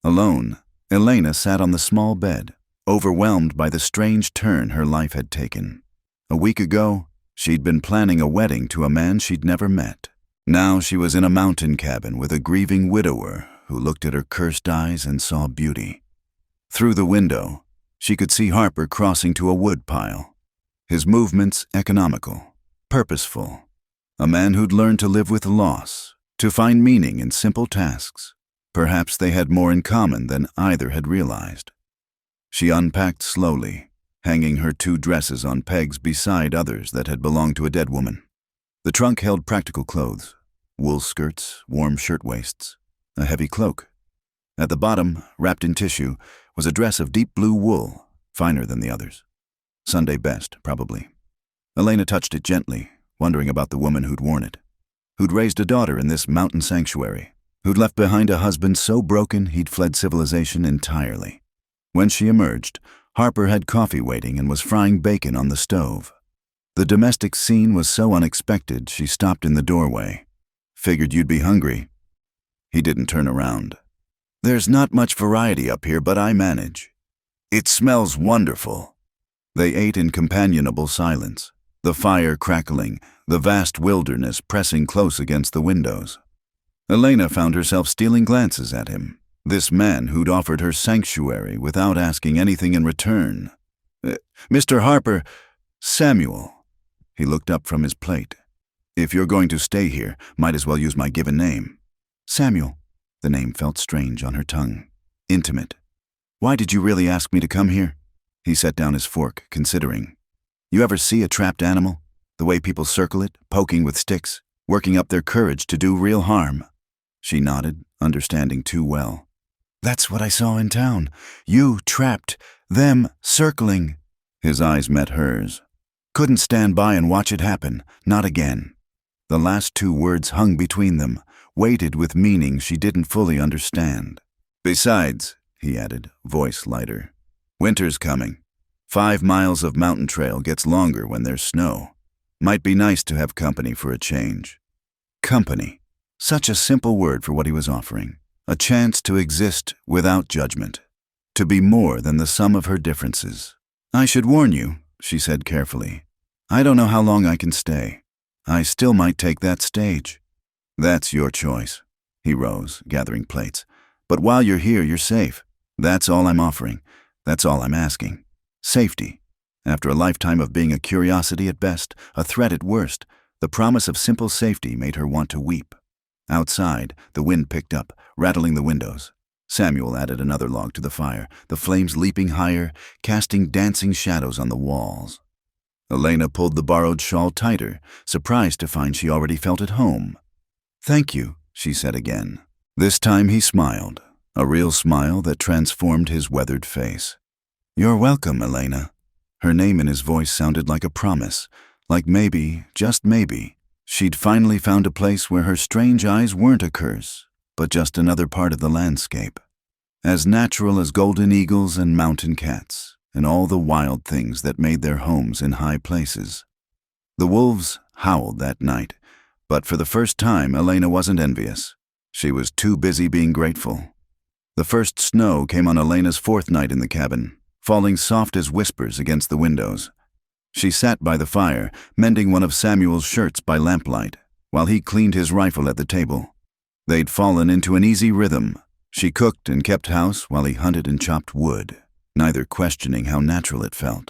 [SPEAKER 1] Alone, Elena sat on the small bed, overwhelmed by the strange turn her life had taken. A week ago, she'd been planning a wedding to a man she'd never met. Now she was in a mountain cabin with a grieving widower who looked at her cursed eyes and saw beauty. Through the window, she could see Harper crossing to a wood pile. His movements economical, purposeful. A man who'd learned to live with loss, to find meaning in simple tasks. Perhaps they had more in common than either had realized. She unpacked slowly, hanging her 2 dresses on pegs beside others that had belonged to a dead woman. The trunk held practical clothes, wool skirts, warm shirtwaists, a heavy cloak. At the bottom, wrapped in tissue, was a dress of deep blue wool, finer than the others. Sunday best, probably. Elena touched it gently, wondering about the woman who'd worn it, who'd raised a daughter in this mountain sanctuary, who'd left behind a husband so broken he'd fled civilization entirely. When she emerged, Harper had coffee waiting and was frying bacon on the stove. The domestic scene was so unexpected she stopped in the doorway. "Figured you'd be hungry." He didn't turn around. "There's not much variety up here, but I manage. It smells wonderful." They ate in companionable silence, the fire crackling, the vast wilderness pressing close against the windows. Elena found herself stealing glances at him, This man who'd offered her sanctuary without asking anything in return. Mr. Harper, Samuel. He looked up from his plate. If you're going to stay here, might as well use my given name. Samuel. The name felt strange on her tongue. Intimate. Why did you really ask me to come here? He set down his fork, considering. You ever see a trapped animal? The way people circle it, poking with sticks, working up their courage to do real harm. She nodded, understanding too well. That's what I saw in town. You trapped, them circling. His eyes met hers. Couldn't stand by and watch it happen, not again. The last two words hung between them, weighted with meaning she didn't fully understand. Besides, he added, voice lighter, winter's coming. 5 miles of mountain trail gets longer when there's snow. Might be nice to have company for a change. Company. Such a simple word for what he was offering. A chance to exist without judgment. To be more than the sum of her differences. I should warn you, she said carefully. I don't know how long I can stay. I still might take that stage. That's your choice. He rose, gathering plates. But while you're here, you're safe. That's all I'm offering. That's all I'm asking. Safety. After a lifetime of being a curiosity at best, a threat at worst, the promise of simple safety made her want to weep. Outside, the wind picked up, rattling the windows. Samuel added another log to the fire, the flames leaping higher, casting dancing shadows on the walls. Elena pulled the borrowed shawl tighter, surprised to find she already felt at home. Thank you, she said again. This time he smiled, a real smile that transformed his weathered face. You're welcome, Elena. Her name in his voice sounded like a promise, like maybe, just maybe, she'd finally found a place where her strange eyes weren't a curse, but just another part of the landscape. As natural as golden eagles and mountain cats, and all the wild things that made their homes in high places. The wolves howled that night, but for the first time Elena wasn't envious. She was too busy being grateful. The first snow came on Elena's 4th night in the cabin, falling soft as whispers against the windows. She sat by the fire, mending one of Samuel's shirts by lamplight, while he cleaned his rifle at the table. They'd fallen into an easy rhythm. She cooked and kept house while he hunted and chopped wood, neither questioning how natural it felt.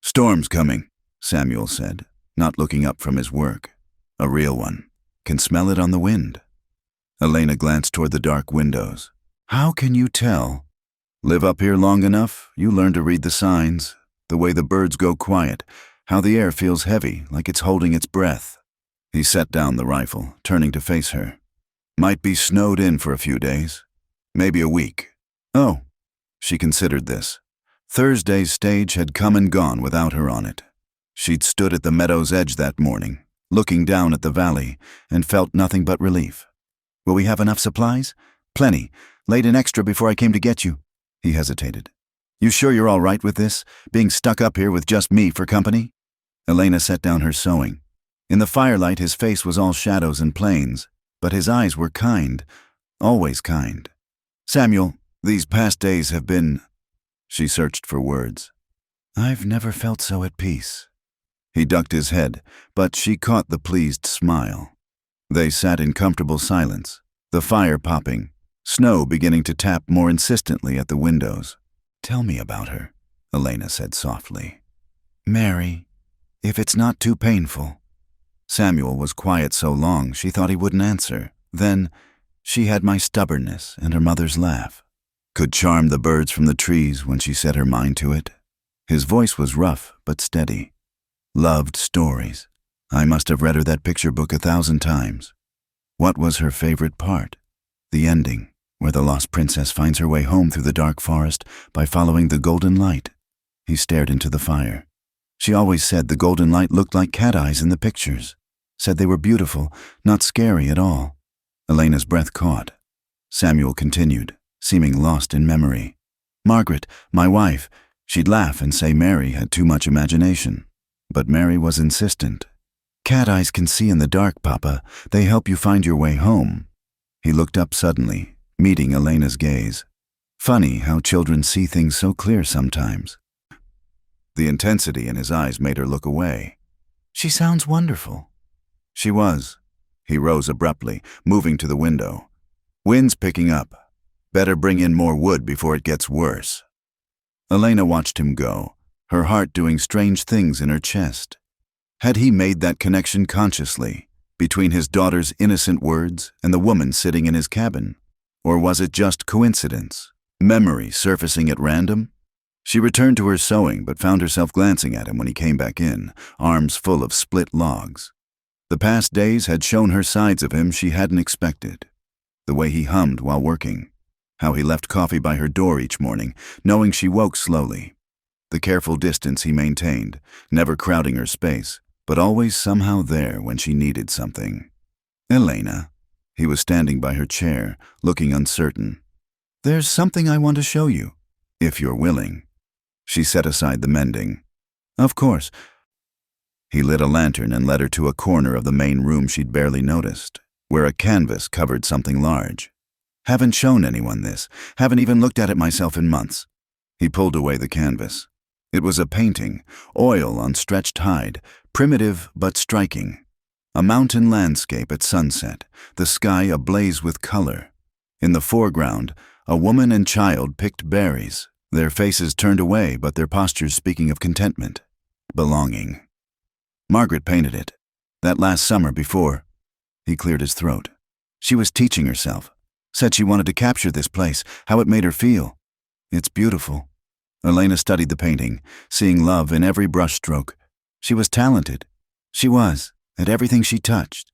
[SPEAKER 1] Storm's coming, Samuel said, not looking up from his work. A real one. Can smell it on the wind. Elena glanced toward the dark windows. How can you tell? Live up here long enough, you learn to read the signs, the way the birds go quiet, how the air feels heavy, like it's holding its breath. He set down the rifle, turning to face her. Might be snowed in for a few days. Maybe a week. Oh. She considered this. Thursday's stage had come and gone without her on it. She'd stood at the meadow's edge that morning, looking down at the valley, and felt nothing but relief. Will we have enough supplies? Plenty. Laid in extra before I came to get you. He hesitated. You sure you're all right with this, being stuck up here with just me for company? Elena set down her sewing. In the firelight, his face was all shadows and plains, but his eyes were kind, always kind. Samuel, these past days have been... She searched for words. I've never felt so at peace. He ducked his head, but she caught the pleased smile. They sat in comfortable silence, the fire popping, snow beginning to tap more insistently at the windows. Tell me about her, Elena said softly. Mary, if it's not too painful. Samuel was quiet so long she thought he wouldn't answer. Then, she had my stubbornness and her mother's laugh. Could charm the birds from the trees when she set her mind to it. His voice was rough but steady. Loved stories. I must have read her that picture book 1,000 times. What was her favorite part? The ending, where the lost princess finds her way home through the dark forest by following the golden light. He stared into the fire. She always said the golden light looked like cat eyes in the pictures. Said they were beautiful, not scary at all. Elena's breath caught. Samuel continued, seeming lost in memory. Margaret, my wife, she'd laugh and say Mary had too much imagination. But Mary was insistent. Cat eyes can see in the dark, Papa. They help you find your way home. He looked up suddenly, meeting Elena's gaze. Funny how children see things so clear sometimes. The intensity in his eyes made her look away. She sounds wonderful. She was. He rose abruptly, moving to the window. Wind's picking up. Better bring in more wood before it gets worse. Elena watched him go, her heart doing strange things in her chest. Had he made that connection consciously, between his daughter's innocent words and the woman sitting in his cabin? Or was it just coincidence, memory surfacing at random? She returned to her sewing but found herself glancing at him when he came back in, arms full of split logs. The past days had shown her sides of him she hadn't expected. The way he hummed while working, how he left coffee by her door each morning, knowing she woke slowly. The careful distance he maintained, never crowding her space, but always somehow there when she needed something. Elena. He was standing by her chair, looking uncertain. There's something I want to show you, if you're willing. She set aside the mending. Of course. He lit a lantern and led her to a corner of the main room she'd barely noticed, where a canvas covered something large. Haven't shown anyone this, haven't even looked at it myself in months. He pulled away the canvas. It was a painting, oil on stretched hide, primitive but striking. A mountain landscape at sunset, the sky ablaze with color. In the foreground, a woman and child picked berries, their faces turned away but their postures speaking of contentment, belonging. Margaret painted it, that last summer before. He cleared his throat. She was teaching herself. Said she wanted to capture this place, how it made her feel. It's beautiful. Elena studied the painting, seeing love in every brushstroke. She was talented. She was, at everything she touched.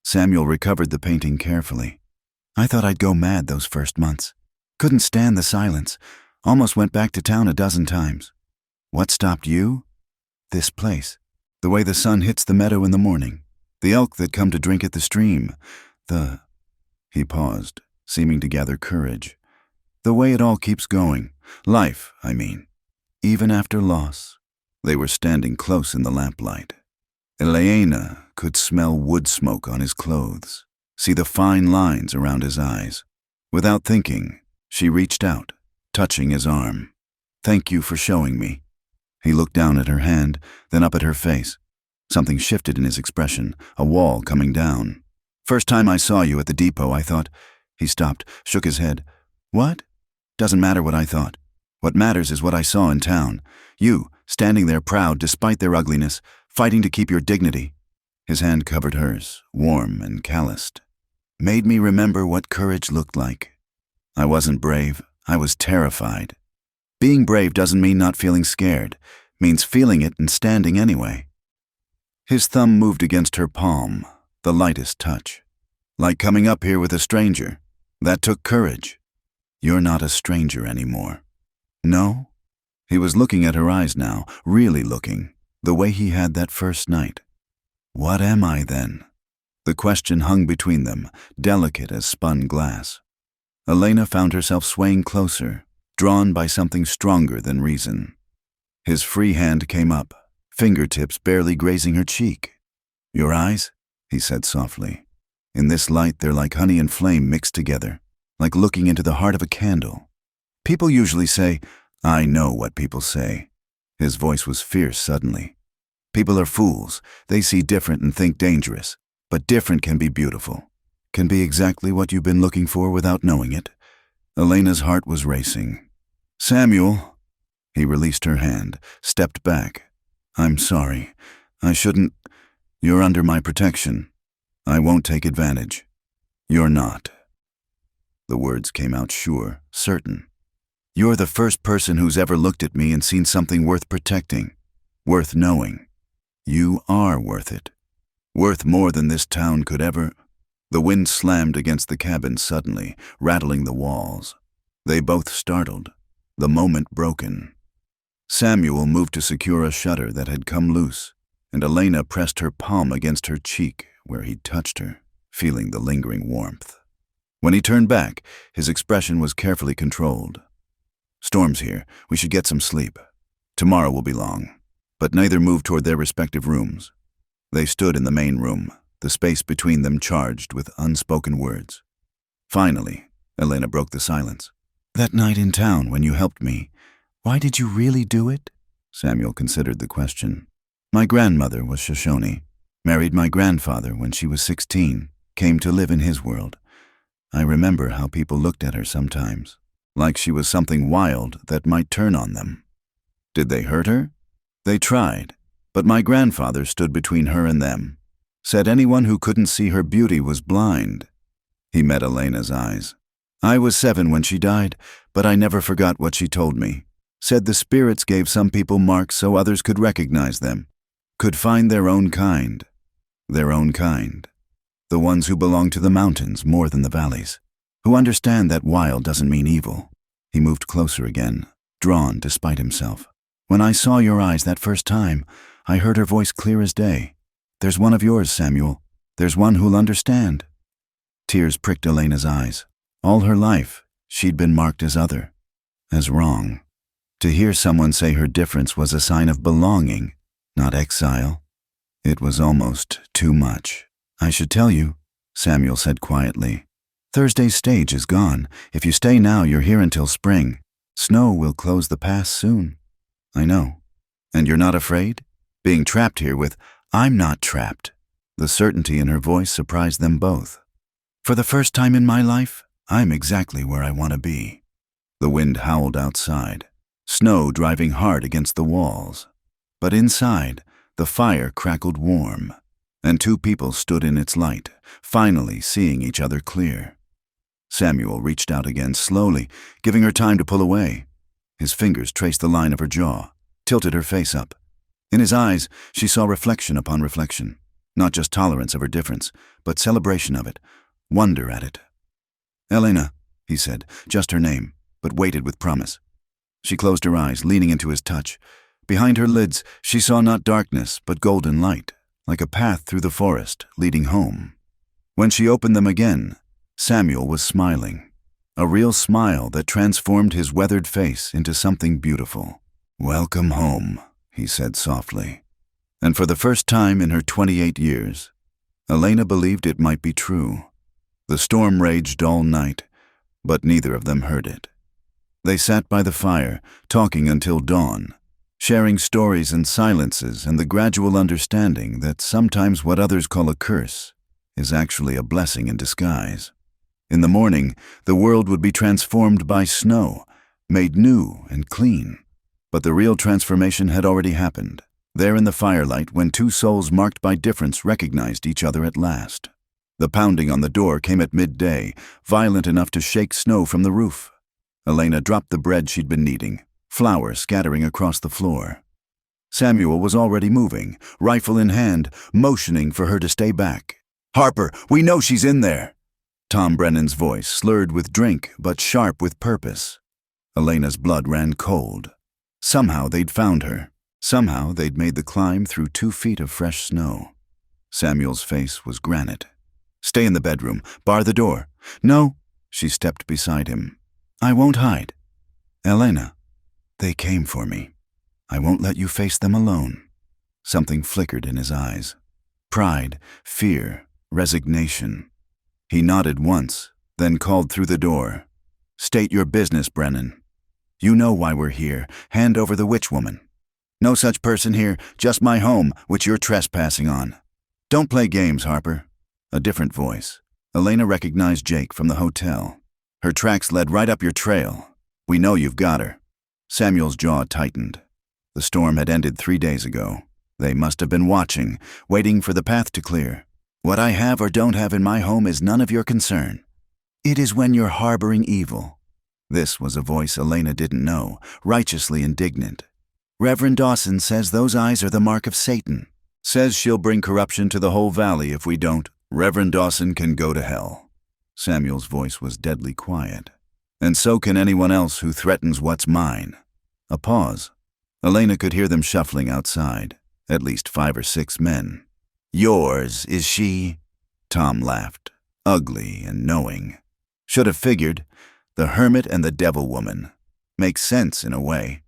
[SPEAKER 1] Samuel recovered the painting carefully. I thought I'd go mad those first months. Couldn't stand the silence. Almost went back to town a dozen times. What stopped you? This place. The way the sun hits the meadow in the morning. The elk that come to drink at the stream. He paused, seeming to gather courage. The way it all keeps going. Life, I mean. Even after loss. They were standing close in the lamplight. Elena could smell wood smoke on his clothes, see the fine lines around his eyes. Without thinking, she reached out, touching his arm. Thank you for showing me. He looked down at her hand, then up at her face. Something shifted in his expression, a wall coming down. First time I saw you at the depot, I thought. He stopped, shook his head. What? Doesn't matter what I thought. What matters is what I saw in town. You, standing there proud despite their ugliness, fighting to keep your dignity. His hand covered hers, warm and calloused. Made me remember what courage looked like. I wasn't brave, I was terrified. Being brave doesn't mean not feeling scared, means feeling it and standing anyway. His thumb moved against her palm, the lightest touch. Like coming up here with a stranger. That took courage. You're not a stranger anymore. No? He was looking at her eyes now, really looking, the way he had that first night. What am I then? The question hung between them, delicate as spun glass. Elena found herself swaying closer, drawn by something stronger than reason. His free hand came up, fingertips barely grazing her cheek. Your eyes? He said softly. In this light, they're like honey and flame mixed together, like looking into the heart of a candle. People usually say, I know what people say. His voice was fierce suddenly. People are fools. They see different and think dangerous. But different can be beautiful. Can be exactly what you've been looking for without knowing it. Elena's heart was racing. Samuel. He released her hand, stepped back. I'm sorry. I shouldn't. You're under my protection. I won't take advantage. You're not. The words came out sure, certain. You're the first person who's ever looked at me and seen something worth protecting, worth knowing. You are worth it. Worth more than this town could ever. The wind slammed against the cabin suddenly, rattling the walls. They both startled, the moment broken. Samuel moved to secure a shutter that had come loose, and Elena pressed her palm against her cheek where he'd touched her, feeling the lingering warmth. When he turned back, his expression was carefully controlled. Storm's here. We should get some sleep. Tomorrow will be long. But neither moved toward their respective rooms. They stood in the main room, the space between them charged with unspoken words. Finally, Elena broke the silence. That night in town when you helped me, why did you really do it? Samuel considered the question. My grandmother was Shoshone, married my grandfather when she was 16, came to live in his world. I remember how people looked at her sometimes, like she was something wild that might turn on them. Did they hurt her? They tried, but my grandfather stood between her and them, said anyone who couldn't see her beauty was blind. He met Elena's eyes. I was 7 when she died, but I never forgot what she told me. Said the spirits gave some people marks so others could recognize them, could find their own kind. Their own kind. The ones who belong to the mountains more than the valleys, who understand that wild doesn't mean evil. He moved closer again, drawn despite himself. When I saw your eyes that first time, I heard her voice clear as day. There's one of yours, Samuel. There's one who'll understand. Tears pricked Elena's eyes. All her life, she'd been marked as other, as wrong. To hear someone say her difference was a sign of belonging, not exile. It was almost too much. I should tell you, Samuel said quietly. Thursday's stage is gone. If you stay now, you're here until spring. Snow will close the pass soon. I know. And you're not afraid? Being trapped here with, I'm not trapped. The certainty in her voice surprised them both. For the first time in my life, I'm exactly where I want to be. The wind howled outside, snow driving hard against the walls. But inside, the fire crackled warm, and 2 people stood in its light, finally seeing each other clear. Samuel reached out again slowly, giving her time to pull away. His fingers traced the line of her jaw, tilted her face up. In his eyes, she saw reflection upon reflection, not just tolerance of her difference, but celebration of it, wonder at it. Elena, he said, just her name, but waited with promise. She closed her eyes, leaning into his touch. Behind her lids, she saw not darkness, but golden light, like a path through the forest, leading home. When she opened them again, Samuel was smiling, a real smile that transformed his weathered face into something beautiful. Welcome home, he said softly. And for the first time in her 28 years, Elena believed it might be true. The storm raged all night, but neither of them heard it. They sat by the fire, talking until dawn, sharing stories and silences and the gradual understanding that sometimes what others call a curse is actually a blessing in disguise. In the morning, the world would be transformed by snow, made new and clean. But the real transformation had already happened, there in the firelight when 2 souls marked by difference recognized each other at last. The pounding on the door came at midday, violent enough to shake snow from the roof. Elena dropped the bread she'd been kneading, flour scattering across the floor. Samuel was already moving, rifle in hand, motioning for her to stay back. Harper, we know she's in there. Tom Brennan's voice slurred with drink, but sharp with purpose. Elena's blood ran cold. Somehow they'd found her. Somehow they'd made the climb through 2 feet of fresh snow. Samuel's face was granite. Stay in the bedroom. Bar the door. No. She stepped beside him. I won't hide. Elena, they came for me. I won't let you face them alone. Something flickered in his eyes. Pride, fear, resignation. He nodded once, then called through the door. State your business, Brennan. You know why we're here. Hand over the witch woman. No such person here, just my home, which you're trespassing on. Don't play games, Harper. A different voice. Elena recognized Jake from the hotel. Her tracks led right up your trail. We know you've got her. Samuel's jaw tightened. The storm had ended 3 days ago. They must have been watching, waiting for the path to clear. What I have or don't have in my home is none of your concern. It is when you're harboring evil. This was a voice Elena didn't know, righteously indignant. Reverend Dawson says those eyes are the mark of Satan. Says she'll bring corruption to the whole valley if we don't. Reverend Dawson can go to hell. Samuel's voice was deadly quiet. And so can anyone else who threatens what's mine. A pause. Elena could hear them shuffling outside, at least 5 or 6 men. Yours, is she? Tom laughed, ugly and knowing. Should have figured. The hermit and the devil woman. Makes sense in a way.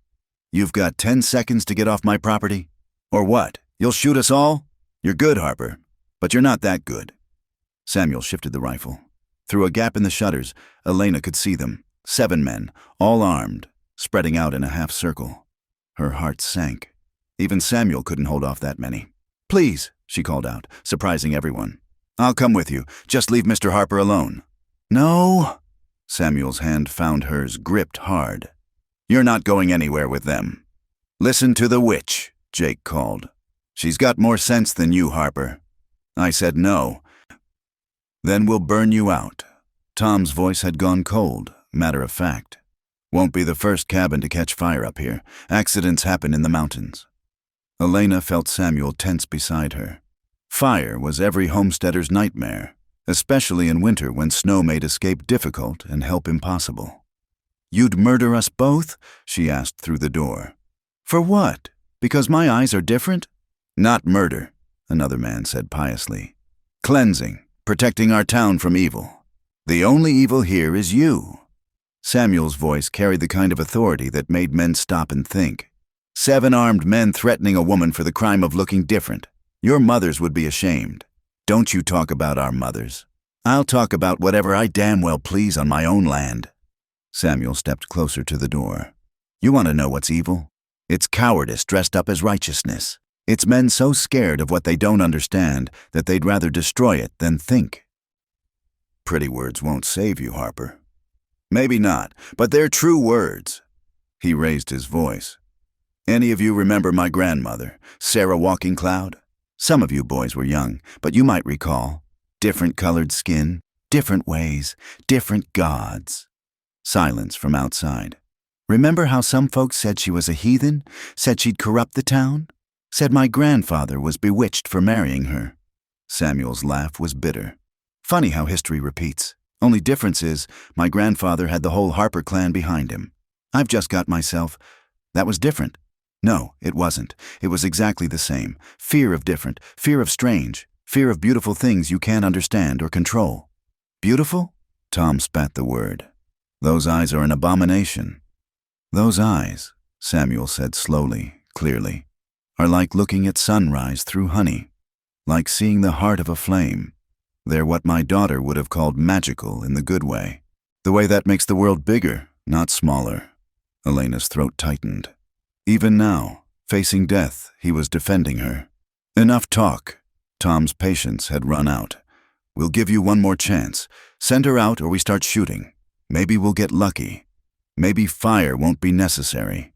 [SPEAKER 1] You've got 10 seconds to get off my property? Or what? You'll shoot us all? You're good, Harper, but you're not that good. Samuel shifted the rifle. Through a gap in the shutters, Elena could see them. 7 men, all armed, spreading out in a half circle. Her heart sank. Even Samuel couldn't hold off that many. Please, she called out, surprising everyone. I'll come with you. Just leave Mr. Harper alone. No. Samuel's hand found hers, gripped hard. You're not going anywhere with them. Listen to the witch, Jake called. She's got more sense than you, Harper. I said no. Then we'll burn you out. Tom's voice had gone cold, matter of fact. Won't be the first cabin to catch fire up here. Accidents happen in the mountains. Elena felt Samuel tense beside her. Fire was every homesteader's nightmare, especially in winter when snow made escape difficult and help impossible. You'd murder us both? She asked through the door. For what? Because my eyes are different? Not murder, another man said piously. Cleansing, protecting our town from evil. The only evil here is you. Samuel's voice carried the kind of authority that made men stop and think. 7 armed men threatening a woman for the crime of looking different. Your mothers would be ashamed. Don't you talk about our mothers. I'll talk about whatever I damn well please on my own land. Samuel stepped closer to the door. You want to know what's evil? It's cowardice dressed up as righteousness. It's men so scared of what they don't understand that they'd rather destroy it than think. Pretty words won't save you, Harper. Maybe not, but they're true words. He raised his voice. Any of you remember my grandmother, Sarah Walking Cloud? Some of you boys were young, but you might recall. Different colored skin, different ways, different gods. Silence from outside. Remember how some folks said she was a heathen? Said she'd corrupt the town? Said my grandfather was bewitched for marrying her. Samuel's laugh was bitter. Funny how history repeats. Only difference is, my grandfather had the whole Harper clan behind him. I've just got myself. That was different. No, it wasn't. It was exactly the same. Fear of different, fear of strange, fear of beautiful things you can't understand or control. Beautiful? Tom spat the word. Those eyes are an abomination. Those eyes, Samuel said slowly, clearly, are like looking at sunrise through honey, like seeing the heart of a flame. They're what my daughter would have called magical in the good way. The way that makes the world bigger, not smaller. Elena's throat tightened. Even now, facing death, he was defending her. Enough talk. Tom's patience had run out. We'll give you one more chance. Send her out or we start shooting. Maybe we'll get lucky. Maybe fire won't be necessary.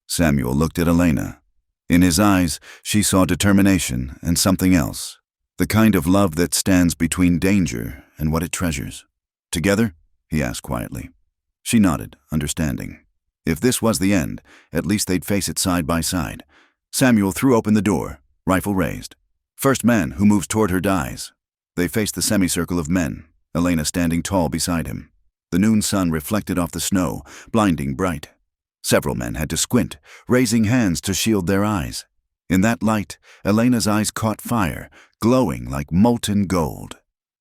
[SPEAKER 1] Samuel looked at Elena. In his eyes, she saw determination and something else. The kind of love that stands between danger and what it treasures. Together? He asked quietly. She nodded, understanding. If this was the end, at least they'd face it side by side. Samuel threw open the door, rifle raised. First man who moves toward her dies. They faced the semicircle of men, Elena standing tall beside him. The noon sun reflected off the snow, blinding bright. Several men had to squint, raising hands to shield their eyes. In that light, Elena's eyes caught fire, glowing like molten gold.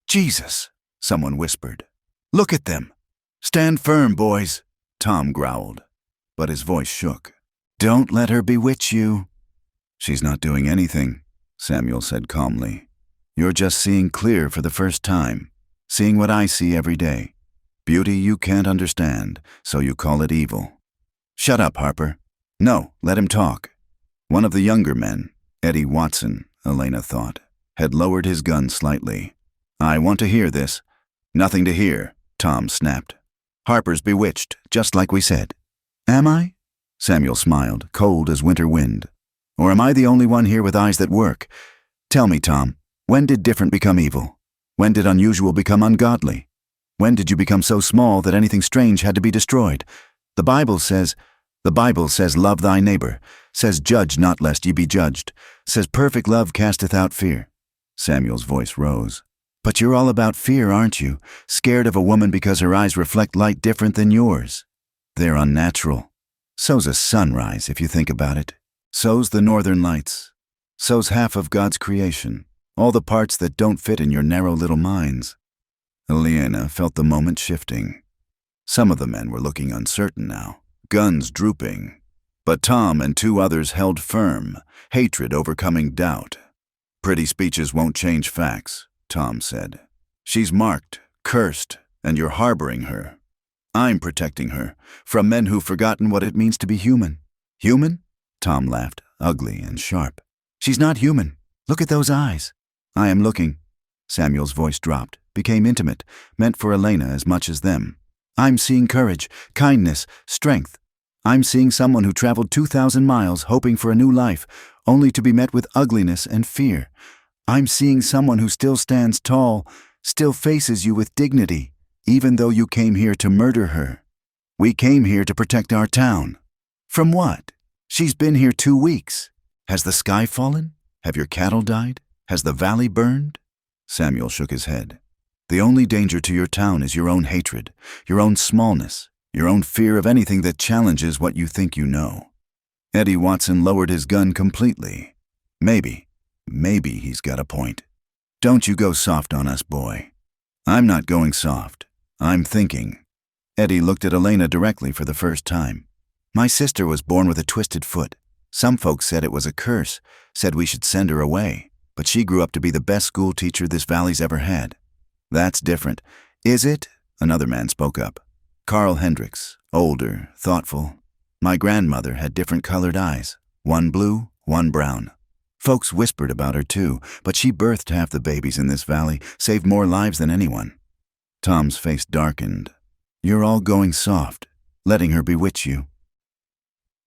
[SPEAKER 1] Jesus, someone whispered. Look at them. Stand firm, boys, Tom growled. But his voice shook. Don't let her bewitch you. She's not doing anything, Samuel said calmly. You're just seeing clear for the first time, seeing what I see every day. Beauty you can't understand, so you call it evil. Shut up, Harper. No, let him talk. One of the younger men, Eddie Watson, Elena thought, had lowered his gun slightly. I want to hear this. Nothing to hear, Tom snapped. Harper's bewitched, just like we said. Am I? Samuel smiled, cold as winter wind. Or am I the only one here with eyes that work? Tell me, Tom, when did different become evil? When did unusual become ungodly? When did you become so small that anything strange had to be destroyed? The Bible says love thy neighbor, says judge not lest ye be judged, says perfect love casteth out fear. Samuel's voice rose. But you're all about fear, aren't you? Scared of a woman because her eyes reflect light different than yours. They're unnatural. So's a sunrise, if you think about it. So's the northern lights. So's half of God's creation, all the parts that don't fit in your narrow little minds. Elena felt the moment shifting. Some of the men were looking uncertain now, guns drooping. But Tom and 2 others held firm, hatred overcoming doubt. Pretty speeches won't change facts, Tom said. She's marked, cursed, and you're harboring her. I'm protecting her, from men who've forgotten what it means to be human. Human? Tom laughed, ugly and sharp. She's not human. Look at those eyes. I am looking. Samuel's voice dropped, became intimate, meant for Elena as much as them. I'm seeing courage, kindness, strength. I'm seeing someone who traveled 2,000 miles hoping for a new life, only to be met with ugliness and fear. I'm seeing someone who still stands tall, still faces you with dignity, even though you came here to murder her. We came here to protect our town. From what? She's been here 2 weeks. Has the sky fallen? Have your cattle died? Has the valley burned? Samuel shook his head. The only danger to your town is your own hatred, your own smallness, your own fear of anything that challenges what you think you know. Eddie Watson lowered his gun completely. Maybe he's got a point. Don't you go soft on us, boy. I'm not going soft. I'm thinking. Eddie looked at Elena directly for the first time. My sister was born with a twisted foot. Some folks said it was a curse, said we should send her away, but she grew up to be the best school teacher this valley's ever had. That's different. Is it? Another man spoke up. Carl Hendricks, older, thoughtful. My grandmother had different colored eyes, one blue, one brown. Folks whispered about her too, but she birthed half the babies in this valley, saved more lives than anyone. Tom's face darkened. You're all going soft, letting her bewitch you.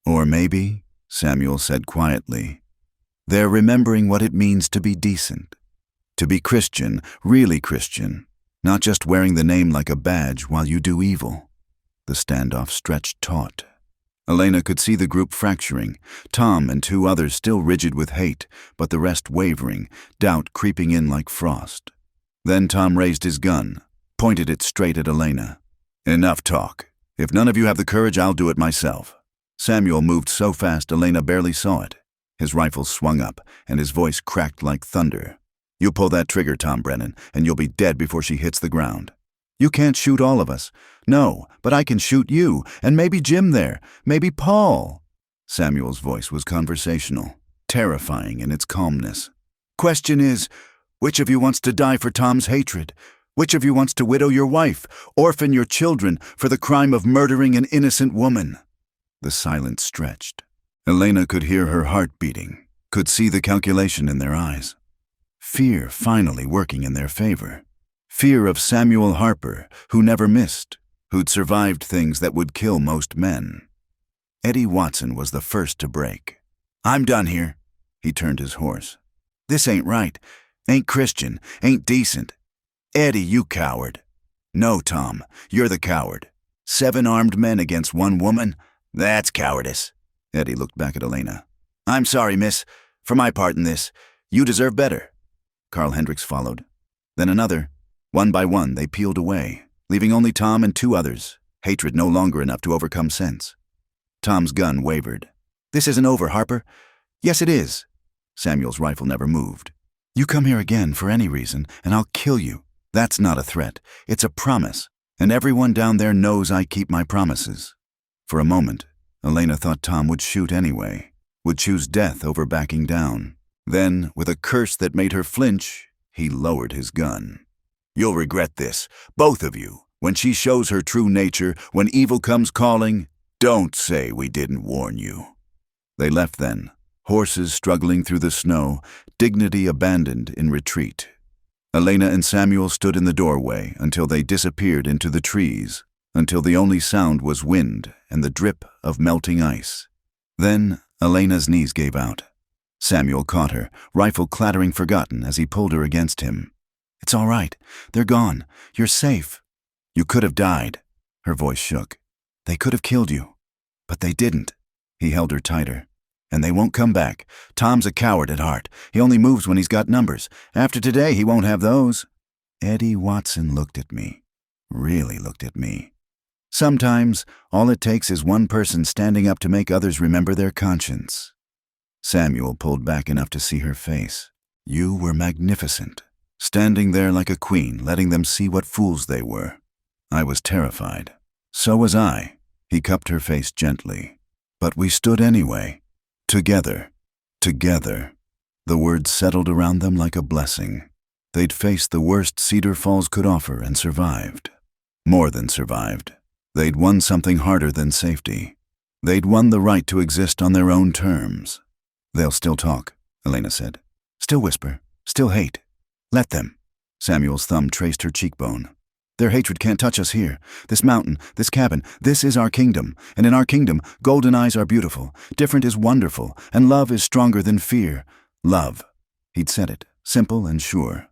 [SPEAKER 1] Or maybe, Samuel said quietly, they're remembering what it means to be decent. To be Christian, really Christian, not just wearing the name like a badge while you do evil. The standoff stretched taut. Elena could see the group fracturing, Tom and 2 others still rigid with hate, but the rest wavering, doubt creeping in like frost. Then Tom raised his gun, pointed it straight at Elena. Enough talk. If none of you have the courage, I'll do it myself. Samuel moved so fast Elena barely saw it. His rifle swung up, and his voice cracked like thunder. You pull that trigger, Tom Brennan, and you'll be dead before she hits the ground. You can't shoot all of us. No, but I can shoot you, and maybe Jim there, maybe Paul. Samuel's voice was conversational, terrifying in its calmness. Question is, which of you wants to die for Tom's hatred? Which of you wants to widow your wife, orphan your children for the crime of murdering an innocent woman? The silence stretched. Elena could hear her heart beating, could see the calculation in their eyes. Fear finally working in their favor. Fear of Samuel Harper, who never missed, who'd survived things that would kill most men. Eddie Watson was the first to break. I'm done here. He turned his horse. This ain't right. Ain't Christian. Ain't decent. Eddie, you coward. No, Tom, you're the coward. 7 armed men against 1 woman? That's cowardice. Eddie looked back at Elena. I'm sorry, miss. For my part in this, you deserve better. Carl Hendricks followed. Then another. One by one, they peeled away, leaving only Tom and 2 others, hatred no longer enough to overcome sense. Tom's gun wavered. This isn't over, Harper. Yes, it is. Samuel's rifle never moved. You come here again for any reason, and I'll kill you. That's not a threat. It's a promise, and everyone down there knows I keep my promises. For a moment, Elena thought Tom would shoot anyway, would choose death over backing down. Then, with a curse that made her flinch, he lowered his gun. You'll regret this, both of you, when she shows her true nature, when evil comes calling. Don't say we didn't warn you. They left then, horses struggling through the snow, dignity abandoned in retreat. Elena and Samuel stood in the doorway until they disappeared into the trees, until the only sound was wind and the drip of melting ice. Then Elena's knees gave out. Samuel caught her, rifle clattering forgotten as he pulled her against him. It's all right. They're gone. You're safe. You could have died. Her voice shook. They could have killed you. But they didn't. He held her tighter. And they won't come back. Tom's a coward at heart. He only moves when he's got numbers. After today, he won't have those. Eddie Watson looked at me. Really looked at me. Sometimes, all it takes is one person standing up to make others remember their conscience. Samuel pulled back enough to see her face. You were magnificent. Standing there like a queen, letting them see what fools they were. I was terrified. So was I. He cupped her face gently. But we stood anyway. Together. Together. The words settled around them like a blessing. They'd faced the worst Cedar Falls could offer and survived. More than survived. They'd won something harder than safety. They'd won the right to exist on their own terms. They'll still talk, Elena said. Still whisper. Still hate. Let them. Samuel's thumb traced her cheekbone. Their hatred can't touch us here. This mountain, this cabin, this is our kingdom. And in our kingdom, golden eyes are beautiful, different is wonderful, and love is stronger than fear. Love. He'd said it, simple and sure.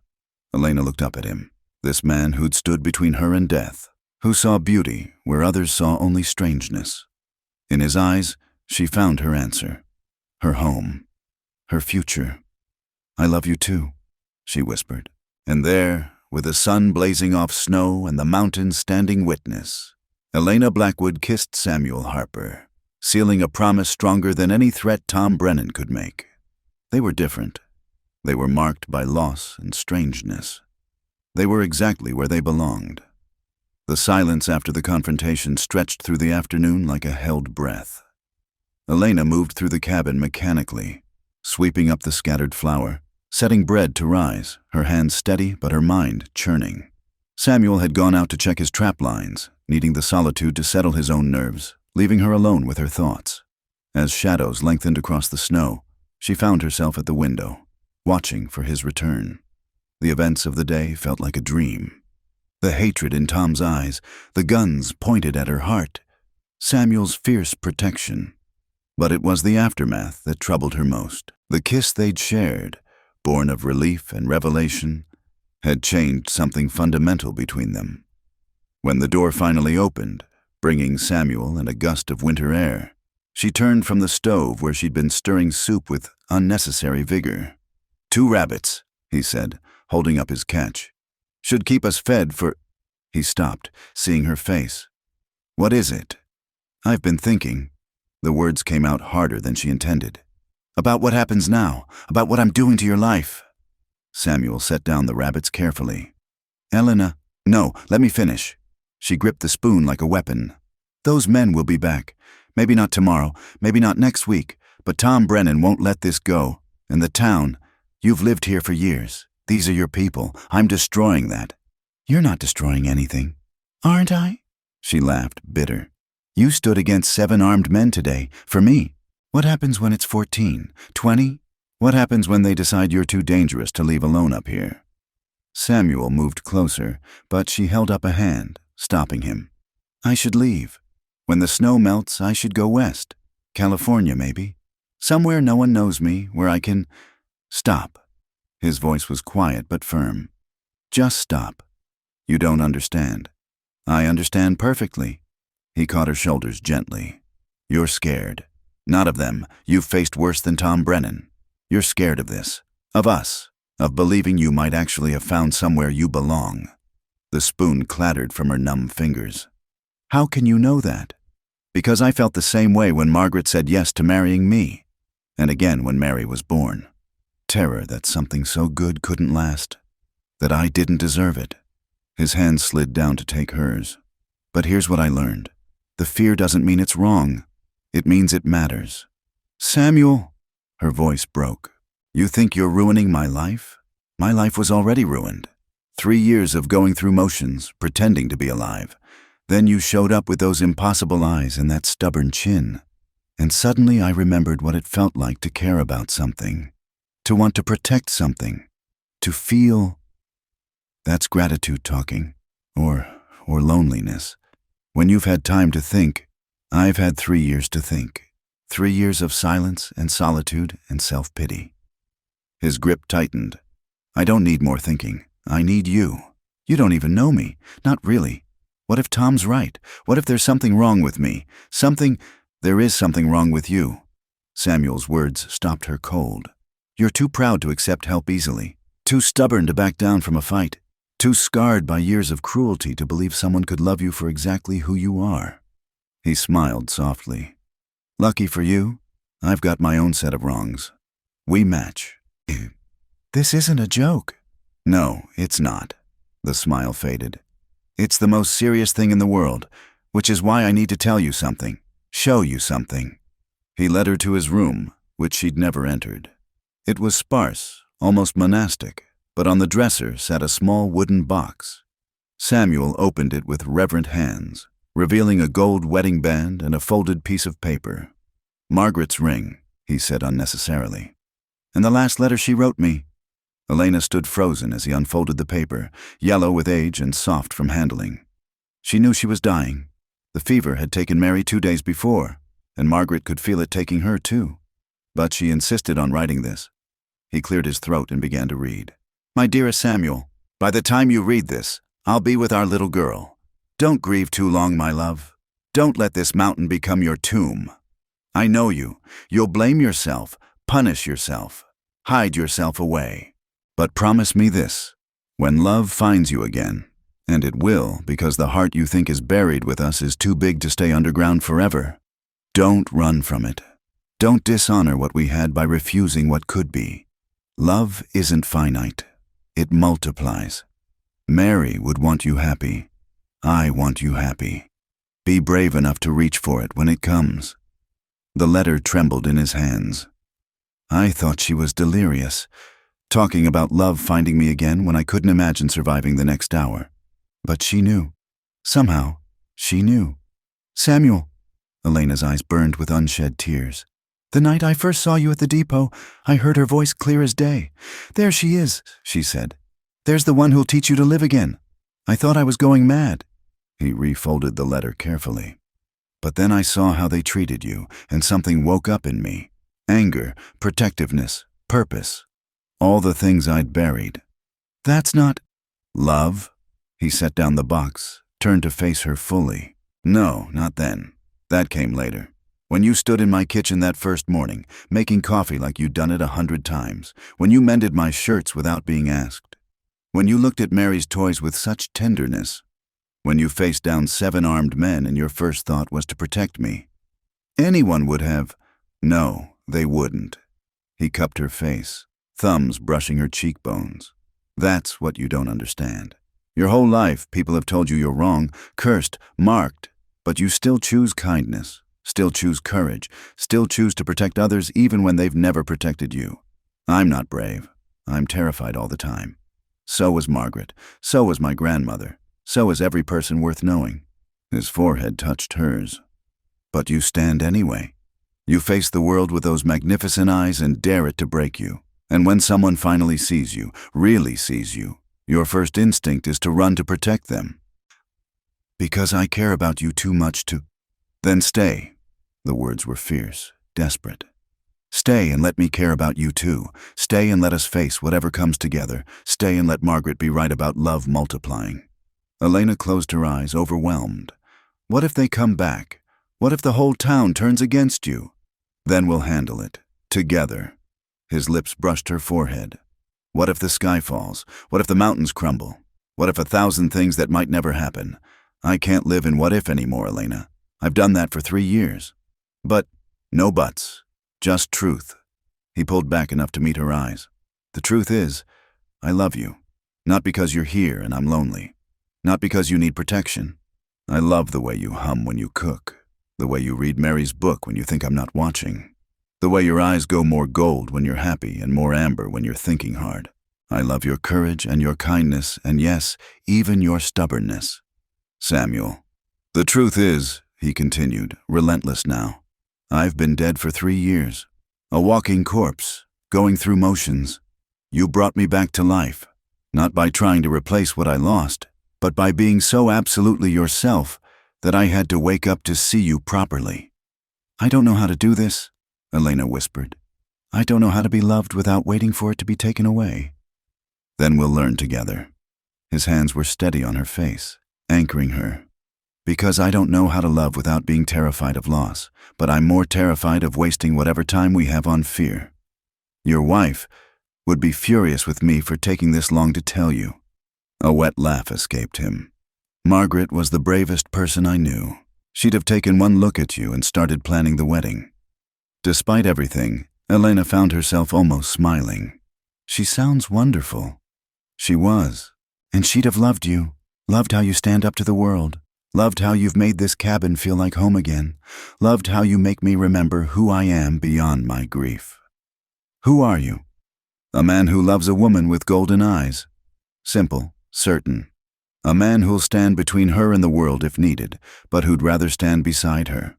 [SPEAKER 1] Elena looked up at him, this man who'd stood between her and death, who saw beauty where others saw only strangeness. In his eyes, she found her answer, her home, her future. "I love you too," she whispered. And there, with the sun blazing off snow and the mountains standing witness, Elena Blackwood kissed Samuel Harper, sealing a promise stronger than any threat Tom Brennan could make. They were different. They were marked by loss and strangeness. They were exactly where they belonged. The silence after the confrontation stretched through the afternoon like a held breath. Elena moved through the cabin mechanically, sweeping up the scattered flour, setting bread to rise, her hands steady but her mind churning. Samuel had gone out to check his trap lines, needing the solitude to settle his own nerves, leaving her alone with her thoughts. As shadows lengthened across the snow, she found herself at the window, watching for his return. The events of the day felt like a dream. The hatred in Tom's eyes, the guns pointed at her heart, Samuel's fierce protection. But it was the aftermath that troubled her most. The kiss they'd shared, born of relief and revelation, had changed something fundamental between them. When the door finally opened, bringing Samuel and a gust of winter air, she turned from the stove where she'd been stirring soup with unnecessary vigor. "2 rabbits," he said, holding up his catch. "Should keep us fed for—" He stopped, seeing her face. "What is it?" "I've been thinking." The words came out harder than she intended. "About what happens now, about what I'm doing to your life." Samuel set down the rabbits carefully. "Elena—" "No, let me finish." She gripped the spoon like a weapon. "Those men will be back. Maybe not tomorrow, maybe not next week, but Tom Brennan won't let this go. And the town, you've lived here for years. These are your people. I'm destroying that." "You're not destroying anything." "Aren't I?" She laughed, bitter. "You stood against 7 armed men today, for me. What happens when it's 14, 20? What happens when they decide you're too dangerous to leave alone up here?" Samuel moved closer, but she held up a hand, stopping him. "I should leave. When the snow melts, I should go west. California, maybe. Somewhere no one knows me, where I can—" "Stop." His voice was quiet but firm. "Just stop. You don't understand. I understand perfectly." He caught her shoulders gently. "You're scared. Not of them. You've faced worse than Tom Brennan. You're scared of this. Of us. Of believing you might actually have found somewhere you belong." The spoon clattered from her numb fingers. "How can you know that?" "Because I felt the same way when Margaret said yes to marrying me. And again when Mary was born. Terror that something so good couldn't last. That I didn't deserve it." His hand slid down to take hers. "But here's what I learned. The fear doesn't mean it's wrong. It means it matters." "Samuel!" Her voice broke. "You think you're ruining my life? My life was already ruined. 3 years of going through motions, pretending to be alive. Then you showed up with those impossible eyes and that stubborn chin. And suddenly I remembered what it felt like to care about something. To want to protect something. To feel—" That's gratitude talking. Or loneliness. When you've had time to think, I've had 3 years to think. 3 years of silence and solitude and self-pity. His grip tightened. "I don't need more thinking. I need you. You don't even know me. Not really. What if Tom's right? What if there's something wrong with me? There is something wrong with you." Samuel's words stopped her cold. "You're too proud to accept help easily. Too stubborn to back down from a fight. Too scarred by years of cruelty to believe someone could love you for exactly who you are." He smiled softly. "Lucky for you, I've got my own set of wrongs. We match." "This isn't a joke." "No, it's not." The smile faded. "It's the most serious thing in the world, which is why I need to tell you something, show you something." He led her to his room, which she'd never entered. It was sparse, almost monastic, but on the dresser sat a small wooden box. Samuel opened it with reverent hands, revealing a gold wedding band and a folded piece of paper. "Margaret's ring," he said unnecessarily. "And the last letter she wrote me." Elena stood frozen as he unfolded the paper, yellow with age and soft from handling. She knew she was dying. The fever had taken Mary 2 days before, and Margaret could feel it taking her too. But she insisted on writing this. He cleared his throat and began to read. My dearest Samuel, by the time you read this, I'll be with our little girl. Don't grieve too long, my love. Don't let this mountain become your tomb. I know you. You'll blame yourself, punish yourself, hide yourself away. But promise me this, when love finds you again, and it will because the heart you think is buried with us is too big to stay underground forever, don't run from it. Don't dishonor what we had by refusing what could be. Love isn't finite. It multiplies. Mary would want you happy. I want you happy. Be brave enough to reach for it when it comes. The letter trembled in his hands. I thought she was delirious, talking about love finding me again when I couldn't imagine surviving the next hour. But she knew. Somehow, she knew. Samuel. Elena's eyes burned with unshed tears. The night I first saw you at the depot, I heard her voice clear as day. There she is, she said. There's the one who'll teach you to live again. I thought I was going mad. He refolded the letter carefully. But then I saw how they treated you, and something woke up in me. Anger, protectiveness, purpose. All the things I'd buried. That's not love. He set down the box, turned to face her fully. No, not then. That came later. When you stood in my kitchen that first morning, making coffee like you'd done it 100 times. When you mended my shirts without being asked. When you looked at Mary's toys with such tenderness. When you faced down 7 armed men and your first thought was to protect me. Anyone would have. No, they wouldn't. He cupped her face, thumbs brushing her cheekbones. That's what you don't understand. Your whole life, people have told you you're wrong, cursed, marked, but you still choose kindness, still choose courage, still choose to protect others even when they've never protected you. I'm not brave. I'm terrified all the time. So was Margaret. So was my grandmother. So is every person worth knowing. His forehead touched hers. But you stand anyway. You face the world with those magnificent eyes and dare it to break you. And when someone finally sees you, really sees you, your first instinct is to run to protect them. Because I care about you too much to... Then stay. The words were fierce, desperate. Stay and let me care about you too. Stay and let us face whatever comes together. Stay and let Margaret be right about love multiplying. Elena closed her eyes, overwhelmed. What if they come back? What if the whole town turns against you? Then we'll handle it. Together. His lips brushed her forehead. What if the sky falls? What if the mountains crumble? What if 1,000 things that might never happen? I can't live in what if anymore, Elena. I've done that for 3 years. But no buts. Just truth. He pulled back enough to meet her eyes. The truth is, I love you. Not because you're here and I'm lonely. Not because you need protection. I love the way you hum when you cook. The way you read Mary's book when you think I'm not watching. The way your eyes go more gold when you're happy and more amber when you're thinking hard. I love your courage and your kindness and yes, even your stubbornness. Samuel. The truth is, he continued, relentless now, I've been dead for 3 years. A walking corpse, going through motions. You brought me back to life, not by trying to replace what I lost, but by being so absolutely yourself that I had to wake up to see you properly. I don't know how to do this, Elena whispered. I don't know how to be loved without waiting for it to be taken away. Then we'll learn together. His hands were steady on her face, anchoring her. Because I don't know how to love without being terrified of loss, but I'm more terrified of wasting whatever time we have on fear. Your wife would be furious with me for taking this long to tell you. A wet laugh escaped him. Margaret was the bravest person I knew. She'd have taken one look at you and started planning the wedding. Despite everything, Elena found herself almost smiling. She sounds wonderful. She was. And she'd have loved you, loved how you stand up to the world, loved how you've made this cabin feel like home again, loved how you make me remember who I am beyond my grief. Who are you? A man who loves a woman with golden eyes. Simple, certain. A man who'll stand between her and the world if needed, but who'd rather stand beside her.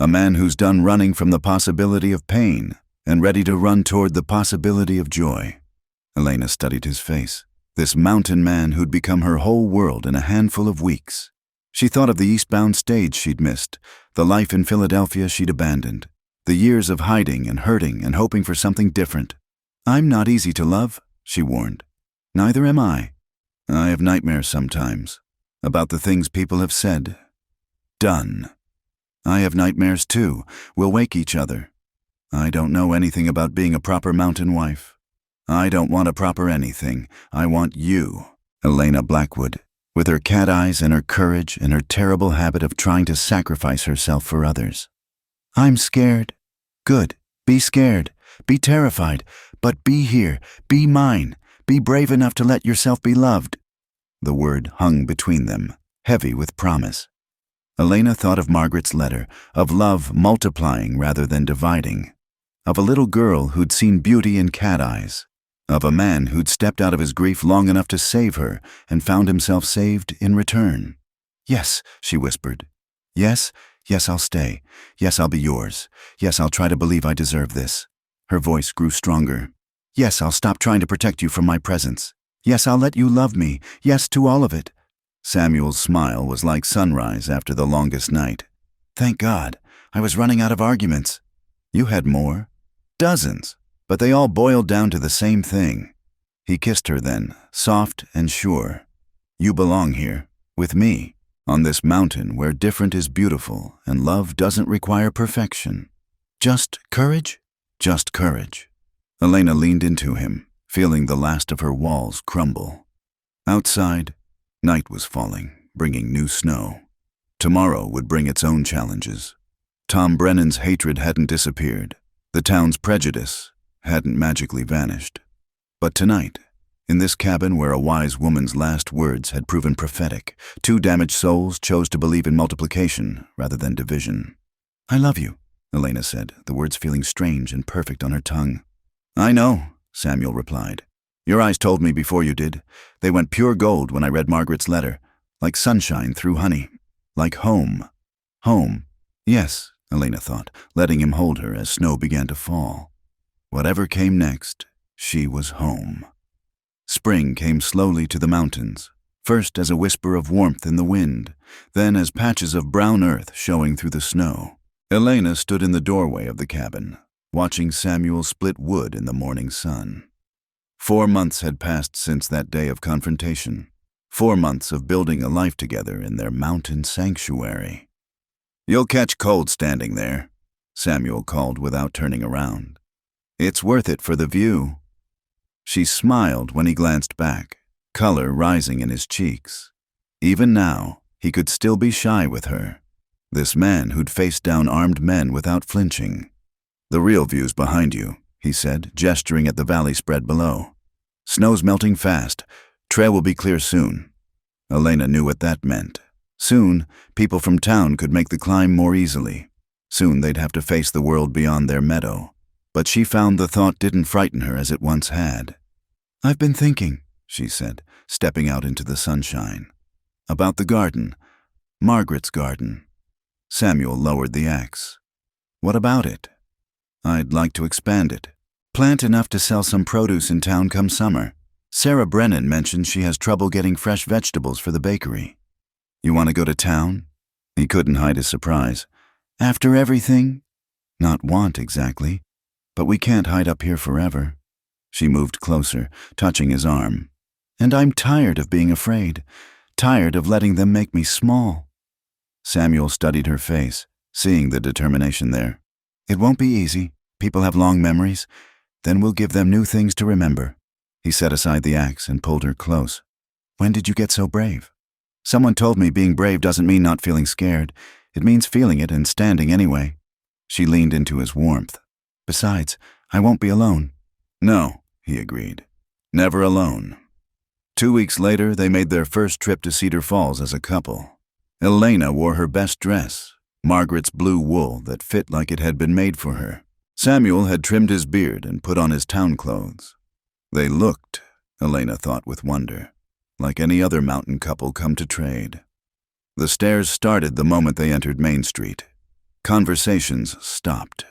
[SPEAKER 1] A man who's done running from the possibility of pain and ready to run toward the possibility of joy. Elena studied his face. This mountain man who'd become her whole world in a handful of weeks. She thought of the eastbound stage she'd missed, the life in Philadelphia she'd abandoned, the years of hiding and hurting and hoping for something different. "I'm not easy to love," she warned. "Neither am I. I have nightmares sometimes, about the things people have said, done. I have nightmares too. We'll wake each other. I don't know anything about being a proper mountain wife. I don't want a proper anything. I want you." Elena Blackwood, with her cat eyes and her courage and her terrible habit of trying to sacrifice herself for others. "I'm scared." "Good. Be scared. Be terrified. But be here. Be mine. Be brave enough to let yourself be loved." The word hung between them, heavy with promise. Elena thought of Margaret's letter, of love multiplying rather than dividing, of a little girl who'd seen beauty in cat eyes, of a man who'd stepped out of his grief long enough to save her and found himself saved in return. "Yes," she whispered. "Yes, yes, I'll stay. Yes, I'll be yours. Yes, I'll try to believe I deserve this." Her voice grew stronger. "Yes, I'll stop trying to protect you from my presence. Yes, I'll let you love me. Yes to all of it." Samuel's smile was like sunrise after the longest night. "Thank God. I was running out of arguments." "You had more." "Dozens. But they all boiled down to the same thing." He kissed her then, soft and sure. "You belong here, with me, on this mountain where different is beautiful and love doesn't require perfection. Just courage? Just courage." Elena leaned into him, feeling the last of her walls crumble. Outside, night was falling, bringing new snow. Tomorrow would bring its own challenges. Tom Brennan's hatred hadn't disappeared. The town's prejudice hadn't magically vanished. But tonight, in this cabin where a wise woman's last words had proven prophetic, two damaged souls chose to believe in multiplication rather than division. "I love you," Elena said, the words feeling strange and perfect on her tongue. "I know," Samuel replied. "Your eyes told me before you did. They went pure gold when I read Margaret's letter, like sunshine through honey, like home." "Home." Yes, Elena thought, letting him hold her as snow began to fall. Whatever came next, she was home. Spring came slowly to the mountains, first as a whisper of warmth in the wind, then as patches of brown earth showing through the snow. Elena stood in the doorway of the cabin, watching Samuel split wood in the morning sun. 4 months had passed since that day of confrontation. 4 months of building a life together in their mountain sanctuary. "You'll catch cold standing there," Samuel called without turning around. "It's worth it for the view." She smiled when he glanced back, color rising in his cheeks. Even now, he could still be shy with her. This man who'd faced down armed men without flinching. "The real view's behind you," he said, gesturing at the valley spread below. "Snow's melting fast. Trail will be clear soon." Elena knew what that meant. Soon, people from town could make the climb more easily. Soon they'd have to face the world beyond their meadow. But she found the thought didn't frighten her as it once had. "I've been thinking," she said, stepping out into the sunshine. "About the garden. Margaret's garden." Samuel lowered the axe. "What about it?" "I'd like to expand it. Plant enough to sell some produce in town come summer. Sarah Brennan mentioned she has trouble getting fresh vegetables for the bakery." "You want to go to town?" He couldn't hide his surprise. "After everything?" "Not want, exactly. But we can't hide up here forever." She moved closer, touching his arm. "And I'm tired of being afraid. Tired of letting them make me small." Samuel studied her face, seeing the determination there. "It won't be easy. People have long memories. Then we'll give them new things to remember." He set aside the axe and pulled her close. "When did you get so brave?" "Someone told me being brave doesn't mean not feeling scared. It means feeling it and standing anyway." She leaned into his warmth. "Besides, I won't be alone." "No," he agreed. "Never alone." 2 weeks later, they made their first trip to Cedar Falls as a couple. Elena wore her best dress, Margaret's blue wool that fit like it had been made for her. Samuel had trimmed his beard and put on his town clothes. They looked, Elena thought with wonder, like any other mountain couple come to trade. The stares started the moment they entered Main Street. Conversations stopped.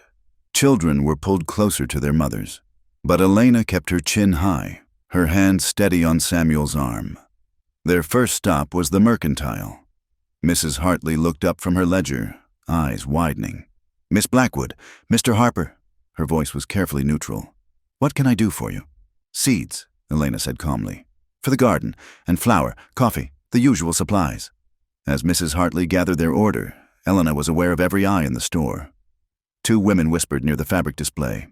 [SPEAKER 1] Children were pulled closer to their mothers, but Elena kept her chin high, her hand steady on Samuel's arm. Their first stop was the Mercantile. Mrs. Hartley looked up from her ledger, eyes widening. "Miss Blackwood, Mr. Harper." Her voice was carefully neutral. "What can I do for you?" "Seeds," Elena said calmly. "For the garden, and flour, coffee, the usual supplies." As Mrs. Hartley gathered their order, Elena was aware of every eye in the store. Two women whispered near the fabric display.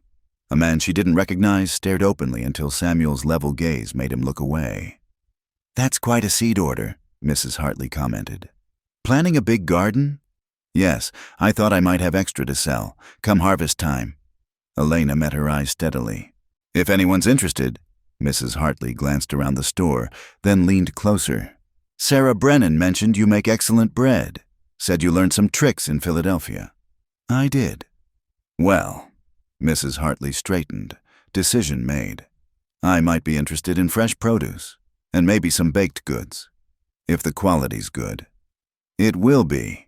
[SPEAKER 1] A man she didn't recognize stared openly until Samuel's level gaze made him look away. "That's quite a seed order," Mrs. Hartley commented. "Planning a big garden?" "Yes, I thought I might have extra to sell, come harvest time." Elena met her eyes steadily. "If anyone's interested." Mrs. Hartley glanced around the store, then leaned closer. "Sarah Brennan mentioned you make excellent bread. Said you learned some tricks in Philadelphia." "I did." "Well," Mrs. Hartley straightened, decision made. "I might be interested in fresh produce, and maybe some baked goods, if the quality's good." "It will be."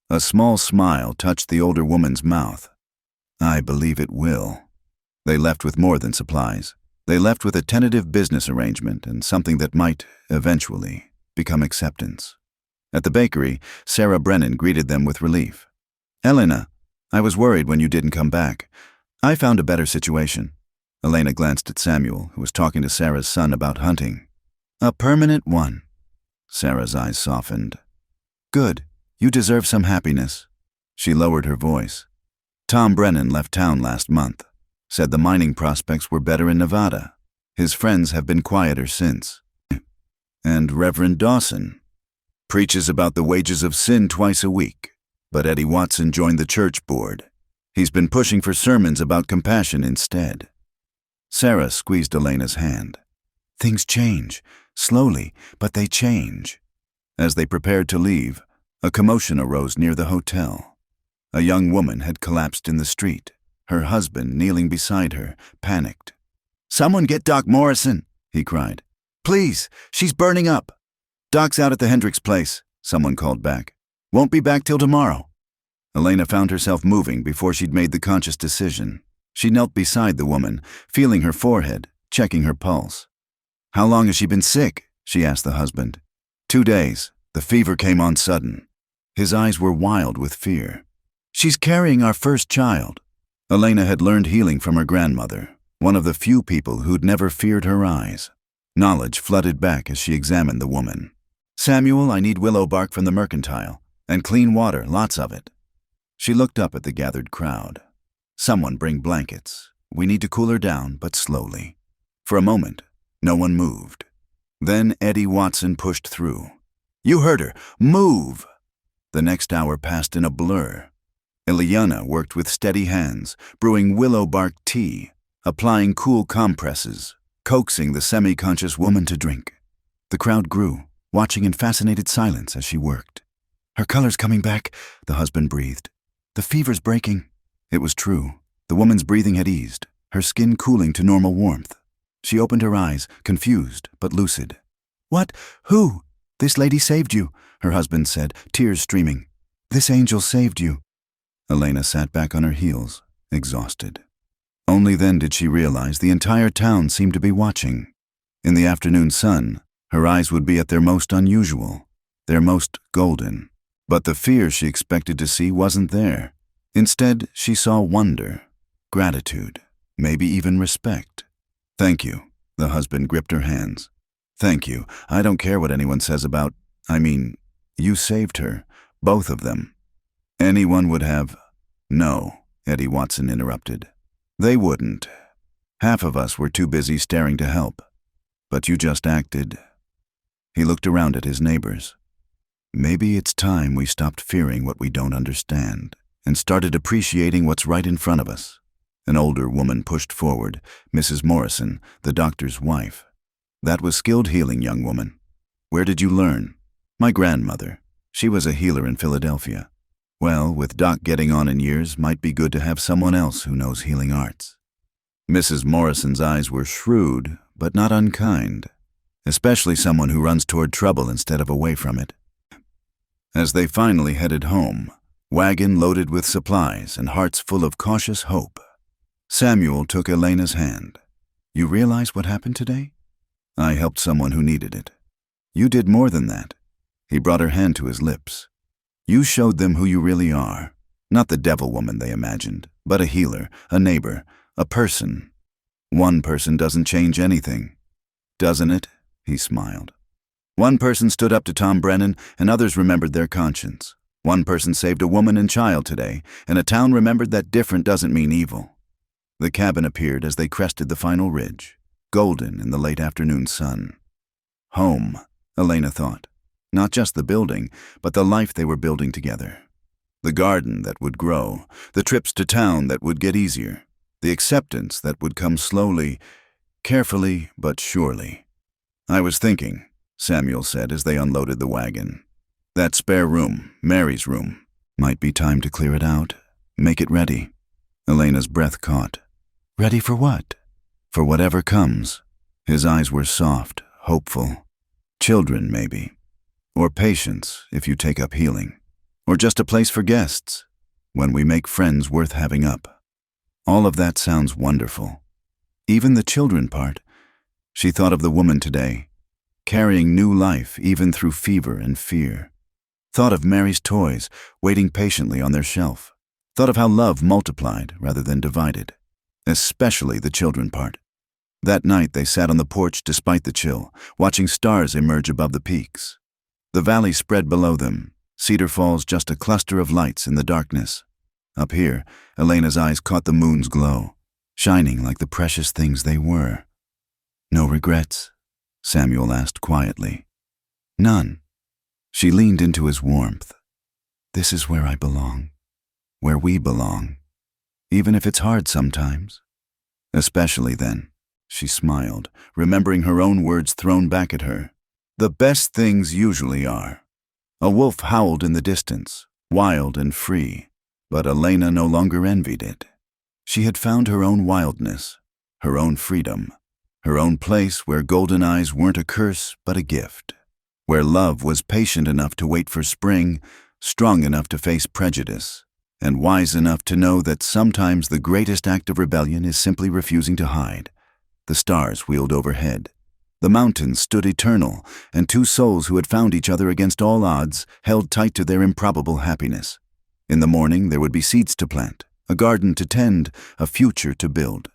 [SPEAKER 1] A small smile touched the older woman's mouth. "I believe it will." They left with more than supplies. They left with a tentative business arrangement and something that might, eventually, become acceptance. At the bakery, Sarah Brennan greeted them with relief. "Elena, I was worried when you didn't come back. I found a better situation." Elena glanced at Samuel, who was talking to Sarah's son about hunting. "A permanent one." Sarah's eyes softened. "Good. You deserve some happiness." She lowered her voice. "Tom Brennan left town last month. Said the mining prospects were better in Nevada. His friends have been quieter since. And Reverend Dawson preaches about the wages of sin twice a week, but Eddie Watson joined the church board. He's been pushing for sermons about compassion instead." Sarah squeezed Elena's hand. "Things change, slowly, but they change." As they prepared to leave, a commotion arose near the hotel. A young woman had collapsed in the street, her husband kneeling beside her, panicked. "Someone get Doc Morrison," he cried. "Please, she's burning up." "Doc's out at the Hendricks place," someone called back. "Won't be back till tomorrow." Elena found herself moving before she'd made the conscious decision. She knelt beside the woman, feeling her forehead, checking her pulse. "How long has she been sick?" she asked the husband. 2 days. The fever came on sudden." His eyes were wild with fear. "She's carrying our first child." Elena had learned healing from her grandmother, one of the few people who'd never feared her eyes. Knowledge flooded back as she examined the woman. "Samuel, I need willow bark from the Mercantile, and clean water, lots of it." She looked up at the gathered crowd. "Someone bring blankets. We need to cool her down, but slowly." For a moment, no one moved. Then Eddie Watson pushed through. "You heard her. Move!" The next hour passed in a blur. Ileana worked with steady hands, brewing willow bark tea, applying cool compresses, coaxing the semi-conscious woman to drink. The crowd grew, watching in fascinated silence as she worked. "Her color's coming back," the husband breathed. "The fever's breaking." It was true. The woman's breathing had eased, her skin cooling to normal warmth. She opened her eyes, confused but lucid. "What? Who?" "This lady saved you," her husband said, tears streaming. "This angel saved you." Elena sat back on her heels, exhausted. Only then did she realize the entire town seemed to be watching. In the afternoon sun, her eyes would be at their most unusual, their most golden. But the fear she expected to see wasn't there. Instead, she saw wonder, gratitude, maybe even respect. "Thank you," the husband gripped her hands. "Thank you. I don't care what anyone says about, you saved her, both of them." "Anyone would have—" "No," Eddie Watson interrupted. "They wouldn't. Half of us were too busy staring to help. But you just acted." He looked around at his neighbors. "Maybe it's time we stopped fearing what we don't understand and started appreciating what's right in front of us." An older woman pushed forward, Mrs. Morrison, the doctor's wife. "That was skilled healing, young woman. Where did you learn?" "My grandmother. She was a healer in Philadelphia." "Well, with Doc getting on in years, might be good to have someone else who knows healing arts." Mrs. Morrison's eyes were shrewd, but not unkind, especially someone who runs toward trouble instead of away from it. As they finally headed home, wagon loaded with supplies and hearts full of cautious hope, Samuel took Elena's hand. "You realize what happened today?" I helped someone who needed it. You did more than that. He brought her hand to his lips. You showed them who you really are. Not the devil woman they imagined, but a healer, a neighbor, a person. One person doesn't change anything. Doesn't it? He smiled. One person stood up to Tom Brennan, and others remembered their conscience. One person saved a woman and child today, and a town remembered that different doesn't mean evil. The cabin appeared as they crested the final ridge, golden in the late afternoon sun. Home, Elena thought. Not just the building, but the life they were building together. The garden that would grow, the trips to town that would get easier, the acceptance that would come slowly, carefully but surely. I was thinking, Samuel said as they unloaded the wagon. That spare room, Mary's room, might be time to clear it out, make it ready. Elena's breath caught. Ready for what? For whatever comes. His eyes were soft, hopeful. Children, maybe. Or patience, if you take up healing. Or just a place for guests, when we make friends worth having up. All of that sounds wonderful. Even the children part. She thought of the woman today, carrying new life even through fever and fear. Thought of Mary's toys, waiting patiently on their shelf. Thought of how love multiplied rather than divided. Especially the children part. That night they sat on the porch despite the chill, watching stars emerge above the peaks. The valley spread below them, Cedar Falls just a cluster of lights in the darkness. Up here, Elena's eyes caught the moon's glow, shining like the precious things they were. No regrets? Samuel asked quietly. None. She leaned into his warmth. This is where I belong. Where we belong. Even if it's hard sometimes. Especially then. She smiled, remembering her own words thrown back at her. The best things usually are. A wolf howled in the distance, wild and free, but Elena no longer envied it. She had found her own wildness, her own freedom, her own place where golden eyes weren't a curse but a gift, where love was patient enough to wait for spring, strong enough to face prejudice, and wise enough to know that sometimes the greatest act of rebellion is simply refusing to hide. The stars wheeled overhead. The mountains stood eternal, and two souls who had found each other against all odds held tight to their improbable happiness. In the morning there would be seeds to plant, a garden to tend, a future to build.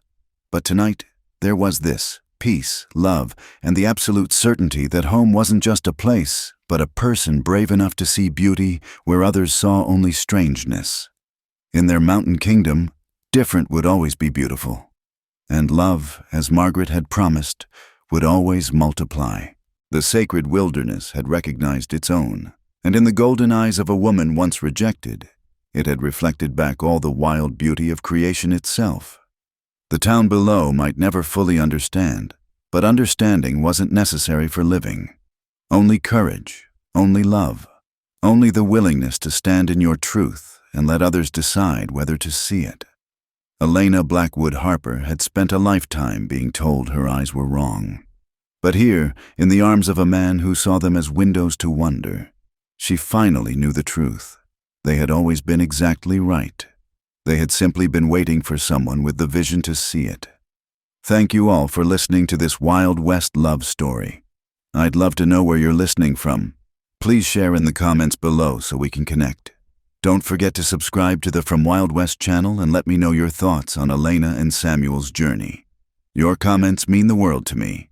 [SPEAKER 1] But tonight there was this, peace, love, and the absolute certainty that home wasn't just a place, but a person brave enough to see beauty where others saw only strangeness. In their mountain kingdom, different would always be beautiful. And love, as Margaret had promised, would always multiply. The sacred wilderness had recognized its own, and in the golden eyes of a woman once rejected, it had reflected back all the wild beauty of creation itself. The town below might never fully understand, but understanding wasn't necessary for living. Only courage, only love, only the willingness to stand in your truth and let others decide whether to see it. Elena Blackwood Harper had spent a lifetime being told her eyes were wrong. But here, in the arms of a man who saw them as windows to wonder, she finally knew the truth. They had always been exactly right. They had simply been waiting for someone with the vision to see it. Thank you all for listening to this Wild West love story. I'd love to know where you're listening from. Please share in the comments below so we can connect. Don't forget to subscribe to the From Wild West channel and let me know your thoughts on Elena and Samuel's journey. Your comments mean the world to me.